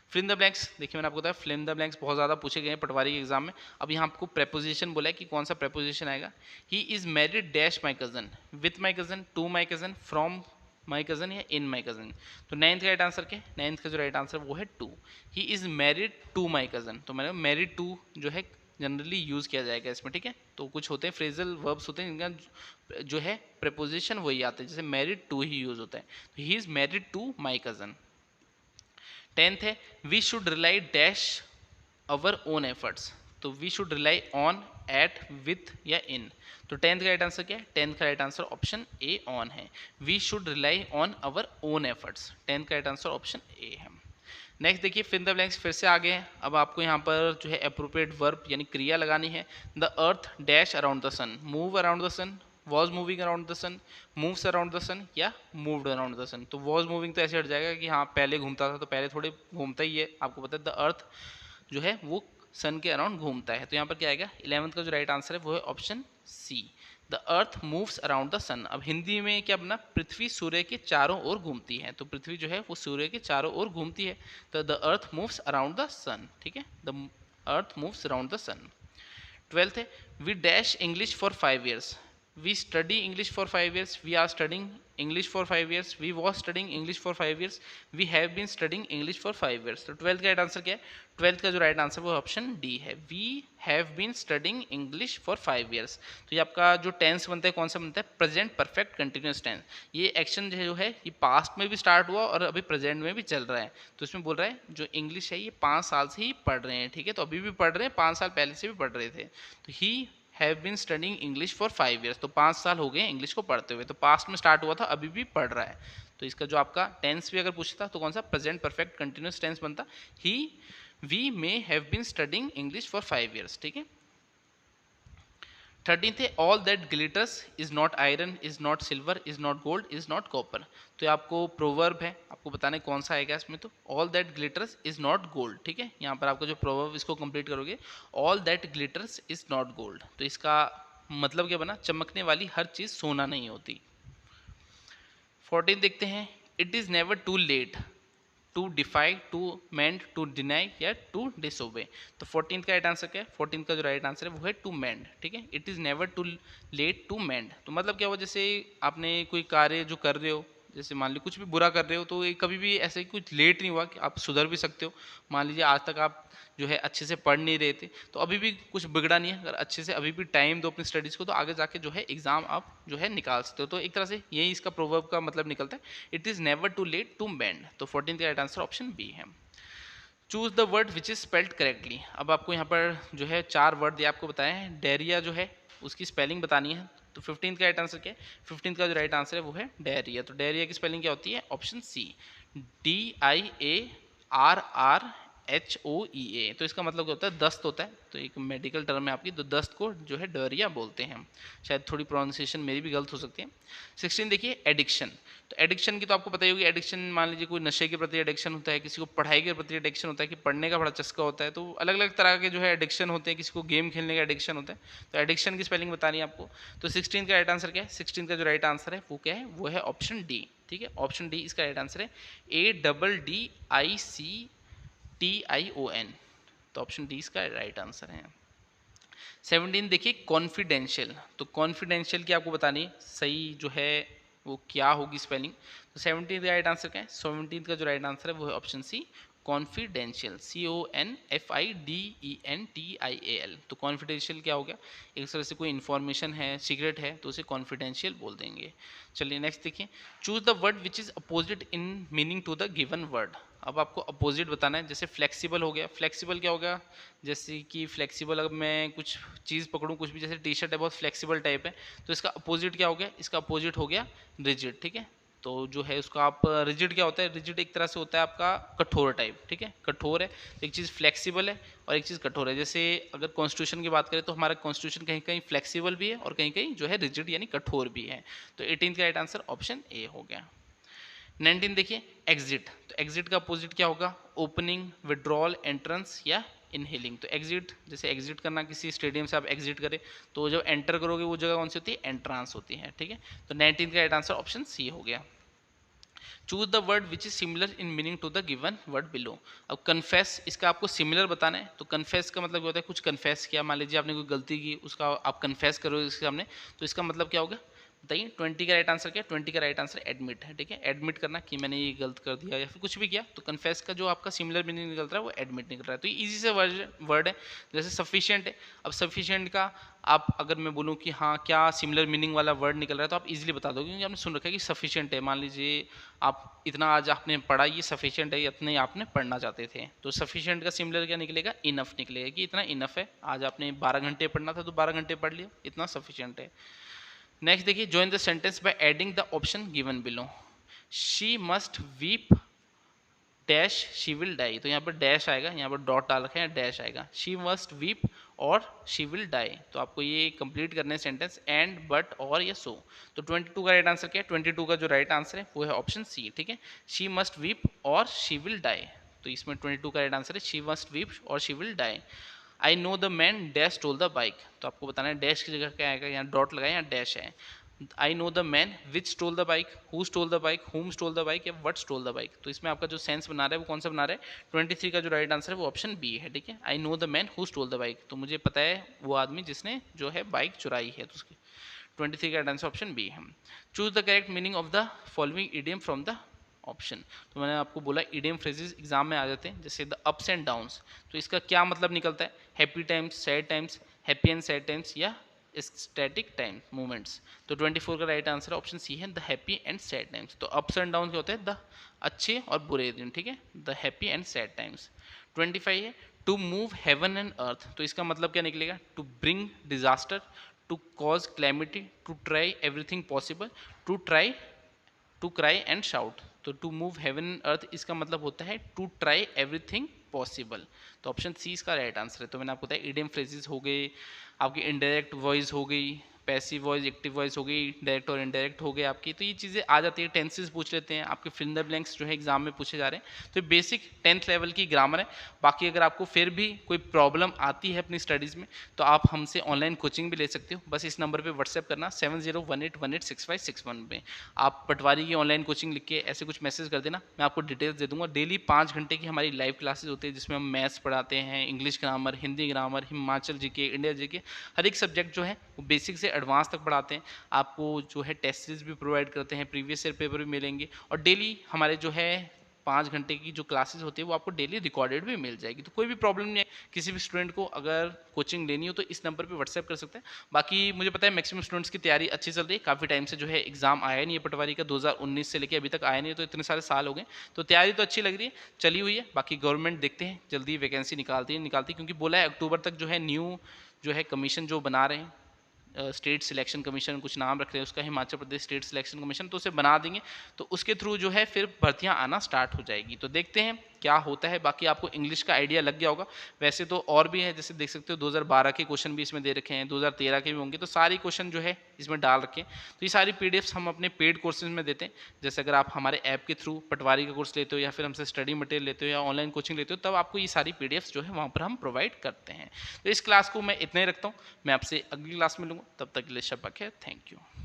फिल इन द ब्लैंक्स, देखिए मैंने आपको बताया फिल इन द ब्लैंक्स बहुत ज़्यादा पूछे गए हैं पटवारी के एग्जाम में। अब यहाँ आपको प्रेपोजिशन बोला है कि कौन सा प्रेपोजिशन आएगा। He is married dash my cousin, with my cousin, to my cousin, from my cousin या इन माई कज़न। तो नाइन्थ का राइट आंसर क्या है, नाइन्थ का जो राइट आंसर वो है to. He is married to my cousin, तो मैंने मैरिड टू जो है जनरली यूज़ किया जाएगा इसमें, ठीक है। तो कुछ होते हैं फ्रेजल वर्ब्स होते हैं इनका जो है प्रेपोजिशन वही आते हैं, जैसे मैरिड टू ही यूज़ होता है। तो he is married to my cousin. Tenth है, we should rely dash our own efforts. तो we should rely on, at, with या इन। तो टेंथ का राइट आंसर क्या है, टेंथ का right answer option A on है। We should rely on our own efforts, tenth का राइट आंसर ऑप्शन ए है। नेक्स्ट देखिए फिल इन द ब्लैंक्स फिर से आगे हैं। अब आपको यहाँ पर जो है अप्रोप्रिएट वर्ब यानी क्रिया लगानी है। The earth dash around the sun, move around the sun, was moving around the sun, moves around the sun या मूव्ड अराउंड द सन। तो वॉज मूविंग तो ऐसे हट जाएगा कि हाँ पहले घूमता था, तो पहले थोड़े घूमता ही है, आपको पता है द अर्थ जो है वो सन के अराउंड घूमता है। तो यहाँ पर क्या आएगा, 11th का जो राइट आंसर है वो है option C, the earth moves around the sun. अब हिंदी में क्या बना, पृथ्वी सूर्य के चारों ओर घूमती है, तो पृथ्वी जो है वो सूर्य के चारों ओर घूमती है, तो the earth moves around the sun, ठीक है, the earth moves around the sun. 12th है, we dash English for 5 years, we study English for 5 years, we are studying English for 5 years, we was studying English for 5 years, we have been studying English for 5 years। तो 12th का राइट आंसर क्या है, 12th का जो राइट आंसर वो ऑप्शन डी है, we have been studying English for 5 years। तो ये आपका जो टेंस बनता है कौन सा बनता है, प्रेजेंट परफेक्ट कंटिन्यूस टेंस। ये एक्शन जो है ये पास्ट में भी स्टार्ट हुआ और अभी प्रेजेंट में भी चल रहा है। तो इसमें बोल रहा है जो इंग्लिश है ये 5 साल से ही पढ़ रहे हैं, ठीक है, तो अभी भी पढ़ रहे हैं, 5 साल पहले से भी पढ़ रहे थे। तो he have been studying English for 5 years, तो 5 साल हो गए इंग्लिश को पढ़ते हुए, तो पास्ट में स्टार्ट हुआ था अभी भी पढ़ रहा है। तो इसका जो आपका टेंस भी अगर पूछता तो कौन सा, प्रेजेंट परफेक्ट कंटिन्यूस टेंस बनता, he we may have been studying English for 5 years, ठीक है। 13th है, all that glitters is not iron, is not silver, is not gold, is not copper. तो ये आपको प्रोवर्ब है, आपको बताना है कौन सा आएगा इसमें। तो all that glitters is not gold, ठीक है, यहाँ पर आपका जो प्रोवर्ब इसको कंप्लीट करोगे, all that glitters is not gold, तो इसका मतलब क्या बना, चमकने वाली हर चीज़ सोना नहीं होती। 14 देखते हैं, it is never too late to defy, to mend, to deny या टू डिसोबे। तो 14th का राइट आंसर क्या है, 14th का जो राइट आंसर है वो है टू मेंड, ठीक है। It is never too late to mend, तो मतलब क्या हुआ, जैसे आपने कोई कार्य जो कर रहे हो, जैसे मान लीजिए कुछ भी बुरा कर रहे हो, तो ये कभी भी ऐसे कुछ लेट नहीं हुआ कि आप सुधर भी सकते हो। मान लीजिए आज तक आप जो है अच्छे से पढ़ नहीं रहे थे, तो अभी भी कुछ बिगड़ा नहीं है, अगर अच्छे से अभी भी टाइम दो अपनी स्टडीज़ को, तो आगे जाके जो है एग्जाम आप जो है निकाल सकते हो। तो एक तरह से यही इसका प्रोवर्ब का मतलब निकलता है, it is never too late to bend. तो 14th का राइट आंसर ऑप्शन बी है। Choose the word which is spelled correctly. अब आपको यहाँ पर जो है 4 वर्ड दिए, आपको बताए हैं, डायरिया जो है उसकी स्पेलिंग बतानी है। तो 15th का राइट आंसर क्या है? 15th का जो राइट आंसर है वो है डायरिया। तो डायरिया की स्पेलिंग क्या होती है? Option C, DIARRHOEA। तो इसका मतलब क्या होता है? दस्त होता है। तो एक मेडिकल टर्म है आपकी, तो दस्त को जो है डायरिया बोलते हैं। शायद थोड़ी प्रोनाउंसिएशन मेरी भी गलत हो सकती है। 16 देखिए, एडिक्शन। तो एडिक्शन की तो आपको पता ही होगी। एडिक्शन मान लीजिए कोई नशे के प्रति एडिक्शन होता है, किसी को पढ़ाई के प्रति एडिक्शन होता है कि पढ़ने का बड़ा चस्का होता है। तो अलग अलग तरह के जो है एडिक्शन होते हैं, किसी को गेम खेलने का एडिक्शन होता है। तो एडिक्शन की स्पेलिंग बतानी है आपको। तो 16 का राइट आंसर क्या है? 16 का जो राइट आंसर है वो क्या है? वो है ऑप्शन डी। ठीक है, ऑप्शन डी इसका राइट आंसर है, ADDICTION। तो ऑप्शन डी इसका राइट आंसर है। 17 देखिए, कॉन्फिडेंशियल। तो कॉन्फिडेंशियल की आपको बतानी है सही जो है वो क्या होगी स्पेलिंग। तो 17 का राइट आंसर क्या है? 17 का जो राइट आंसर है वो है ऑप्शन सी, कॉन्फिडेंशियल। CONFIDENTIAL। तो कॉन्फिडेंशियल क्या हो गया? एक तरह से कोई इन्फॉर्मेशन है, सीक्रेट है, तो उसे कॉन्फिडेंशियल बोल देंगे। चलिए नेक्स्ट देखिए, choose the word which is opposite in meaning to the given word. अब आपको अपोजिट बताना है। जैसे फ्लेक्सिबल हो गया, फ्लेक्सिबल क्या हो गया? जैसे कि फ्लेक्सिबल, अगर मैं कुछ चीज़ पकड़ूँ, कुछ भी, जैसे टी शर्ट है बहुत फ्लेक्सिबल टाइप है, तो इसका अपोजिट क्या हो गया? इसका अपोजिट हो गया रिजिड। ठीक है, तो जो है उसका आप रिजिड क्या होता है? रिजिड एक तरह से होता है आपका कठोर टाइप। ठीक है, कठोर है। एक चीज़ फ्लेक्सिबल है और एक चीज़ कठोर है। जैसे अगर कॉन्स्टिट्यूशन की बात करें तो हमारा कॉन्स्टिट्यूशन कहीं कहीं फ्लेक्सिबल भी है और कहीं कहीं जो है रिजिड यानी कठोर भी है। तो 18 का राइट आंसर ऑप्शन ए हो गया। 19 देखिए, एग्जिट। तो एग्जिट का अपोजिट क्या होगा? ओपनिंग, विड्रॉल, एंट्रेंस या इनहेलिंग। तो एग्जिट, जैसे एग्जिट करना, किसी स्टेडियम से आप एग्जिट करें तो जब एंटर करोगे वो जगह कौन सी होती है? एंट्रांस होती है। ठीक है, तो 19 का राइट आंसर ऑप्शन सी हो गया। Choose the word which is similar in meaning to the given word below. अब कन्फेस, इसका आपको सिमिलर बताना है। तो कन्फेस का मतलब क्या होता है? कुछ कन्फेस किया, मान लीजिए आपने कोई गलती की, उसका आप कन्फेस करो इसके सामने, तो इसका मतलब क्या होगा? बताइए। 20 का राइट आंसर क्या है? 20 का राइट आंसर एडमिट है। ठीक है, एडमिट करना कि मैंने ये गलत कर दिया या फिर कुछ भी किया। तो कन्फेस का जो आपका सिमिलर मीनिंग निकल रहा है वो एडमिट निकल रहा है। तो ये इजी से वर्ड है। जैसे सफिशिएंट है। अब सफिशिएंट का आप अगर मैं बोलूँ कि हाँ क्या सिमिलर मीनिंग वाला वर्ड निकल रहा है तो आप इजीली बता दोगे, क्योंकि आपने सुन रखा है कि सफिशिएंट है। मान लीजिए आप इतना आज आपने पढ़ा, ये सफिशिएंट है, इतने आपने पढ़ना चाहते थे, तो सफिशिएंट का सिमिलर क्या निकलेगा? इनफ निकलेगा, कि इतना इनफ है, आज आपने 12 घंटे पढ़ना था तो 12 घंटे पढ़ लिया, इतना सफिशिएंट है। नेक्स्ट देखिए, join the sentence by adding the option given below. She must weep dash she will die. तो यहाँ पर डैश आएगा, यहाँ पर डॉट डाल रखे हैं, डैश आएगा। She must weep or she will die. तो आपको ये कंप्लीट करने हैं सेंटेंस, एंड, बट, और या सो। तो 22 का राइट आंसर क्या है? 22 का जो राइट आंसर है वो है ऑप्शन सी। ठीक है, she must weep or she will die. तो इसमें 22 का राइट आंसर है she must weep or she will die. I know the man dash stole the bike. तो आपको बताना है डैश की जगह क्या आएगा, यहाँ डॉट लगाए, यहाँ डैश है। आई know the man which stall the bike, who stole the bike, हुम स्टोल द बाइक, या वट स्टोल द बाइक। तो इसमें आपका जो सेंस बना रहा है वो कौन सा बना रहा है? 23 का जो राइट आंसर है वो ऑप्शन बी है। ठीक है, आई know the man who stole the bike. तो मुझे पता है वो आदमी जिसने जो है बाइक चुराई है। तो उसकी 23 का आंसर ऑप्शन बी है। Choose the correct meaning of the following idiom from the option. तो मैंने आपको बोला इडियम फ्रेजेस एग्जाम में आ जाते हैं, जैसे द अप्स एंड डाउन्स। तो इसका क्या मतलब निकलता है? Happy times, sad times, happy and sad times, या स्टैटिक टाइम मूवमेंट्स। तो 24 का राइट आंसर ऑप्शन सी है, the happy and sad times. तो अप्स एंड डाउन क्या होते हैं? द अच्छे और बुरे दिन। ठीक है, the happy and sad times. 25 है, to move heaven and earth. तो इसका मतलब क्या निकलेगा? To bring disaster, to cause calamity, to try everything possible, to cry and shout. तो to move heaven and earth इसका मतलब होता है टू ट्राई एवरीथिंग पॉसिबल। तो ऑप्शन सी इसका राइट आंसर है। तो मैंने आपको बताया इडियम फ्रेजेस हो गए, आपकी इनडायरेक्ट वॉइस हो गई, पैसिव वॉइस, एक्टिव वॉइस हो गई, डायरेक्ट और इनडायरेक्ट हो गए आपकी। तो ये चीज़ें आ जाती है। टेंसेस पूछ लेते हैं आपके, फिल इन द ब्लैंक्स जो है एग्जाम में पूछे जा रहे हैं। तो बेसिक 10th लेवल की ग्रामर है। बाकी अगर आपको फिर भी कोई प्रॉब्लम आती है अपनी स्टडीज़ में तो आप हमसे ऑनलाइन कोचिंग भी ले सकते हो। बस इस नंबर पर व्हाट्सएप करना 7018186561 पे। आप पटवारी की ऑनलाइन कोचिंग लिख के ऐसे कुछ मैसेज कर देना, मैं आपको डिटेल्स दे दूंगा। डेली 5 घंटे की हमारी लाइव क्लासेज होती है, जिसमें हम मैथ्स पढ़ाते हैं, English grammar, Hindi grammar, Himachal GK, India GK, हर एक सब्जेक्ट जो है वो बेसिक से एडवांस तक पढ़ाते हैं। आपको जो है टेस्ट सीरीज भी प्रोवाइड करते हैं, प्रीवियस ईयर पेपर भी मिलेंगे, और डेली हमारे जो है 5 घंटे की जो क्लासेस होती है वो आपको डेली रिकॉर्डेड भी मिल जाएगी। तो कोई भी प्रॉब्लम नहीं है, किसी भी स्टूडेंट को अगर कोचिंग लेनी हो तो इस नंबर पे व्हाट्सएप कर सकते हैं। बाकी मुझे पता है मैक्सिमम स्टूडेंट्स की तैयारी अच्छी चल रही है। काफ़ी टाइम से जो है एग्जाम आया नहीं है पटवारी का, 2019 से लेकर अभी तक आया नहीं है, तो इतने सारे साल हो गए। तो तैयारी तो अच्छी लग रही है, चली हुई है। बाकी गवर्नमेंट देखते हैं जल्दी वैकेंसी निकालती है, क्योंकि बोला है अक्टूबर तक जो है न्यू जो है कमीशन जो बना रहे हैं स्टेट सिलेक्शन कमीशन कुछ नाम रख रहे हैं उसका, Himachal Pradesh state selection commission, तो उसे बना देंगे तो उसके थ्रू जो है फिर भर्तियां आना स्टार्ट हो जाएगी। तो देखते हैं क्या होता है। बाकी आपको इंग्लिश का आइडिया लग गया होगा। वैसे तो और भी है, जैसे देख सकते हो 2012 के क्वेश्चन भी इसमें दे रखे हैं, 2013 के भी होंगे, तो सारी क्वेश्चन जो है इसमें डाल रखे हैं। तो ये सारी पीडीएफ्स हम अपने पेड कोर्सेज में देते हैं। जैसे अगर आप हमारे ऐप के थ्रू पटवारी का कोर्स लेते हो या फिर हमसे स्टडी मटेरियल लेते हो या ऑनलाइन कोचिंग लेते हो, तब आपको ये सारी पीडीएफ्स जो है वहाँ पर हम प्रोवाइड करते हैं। तो इस क्लास को मैं इतना ही रखता हूँ, मैं आपसे अगली क्लास में मिलूंगा, तब तक के लिए शब्बा खैर, थैंक यू।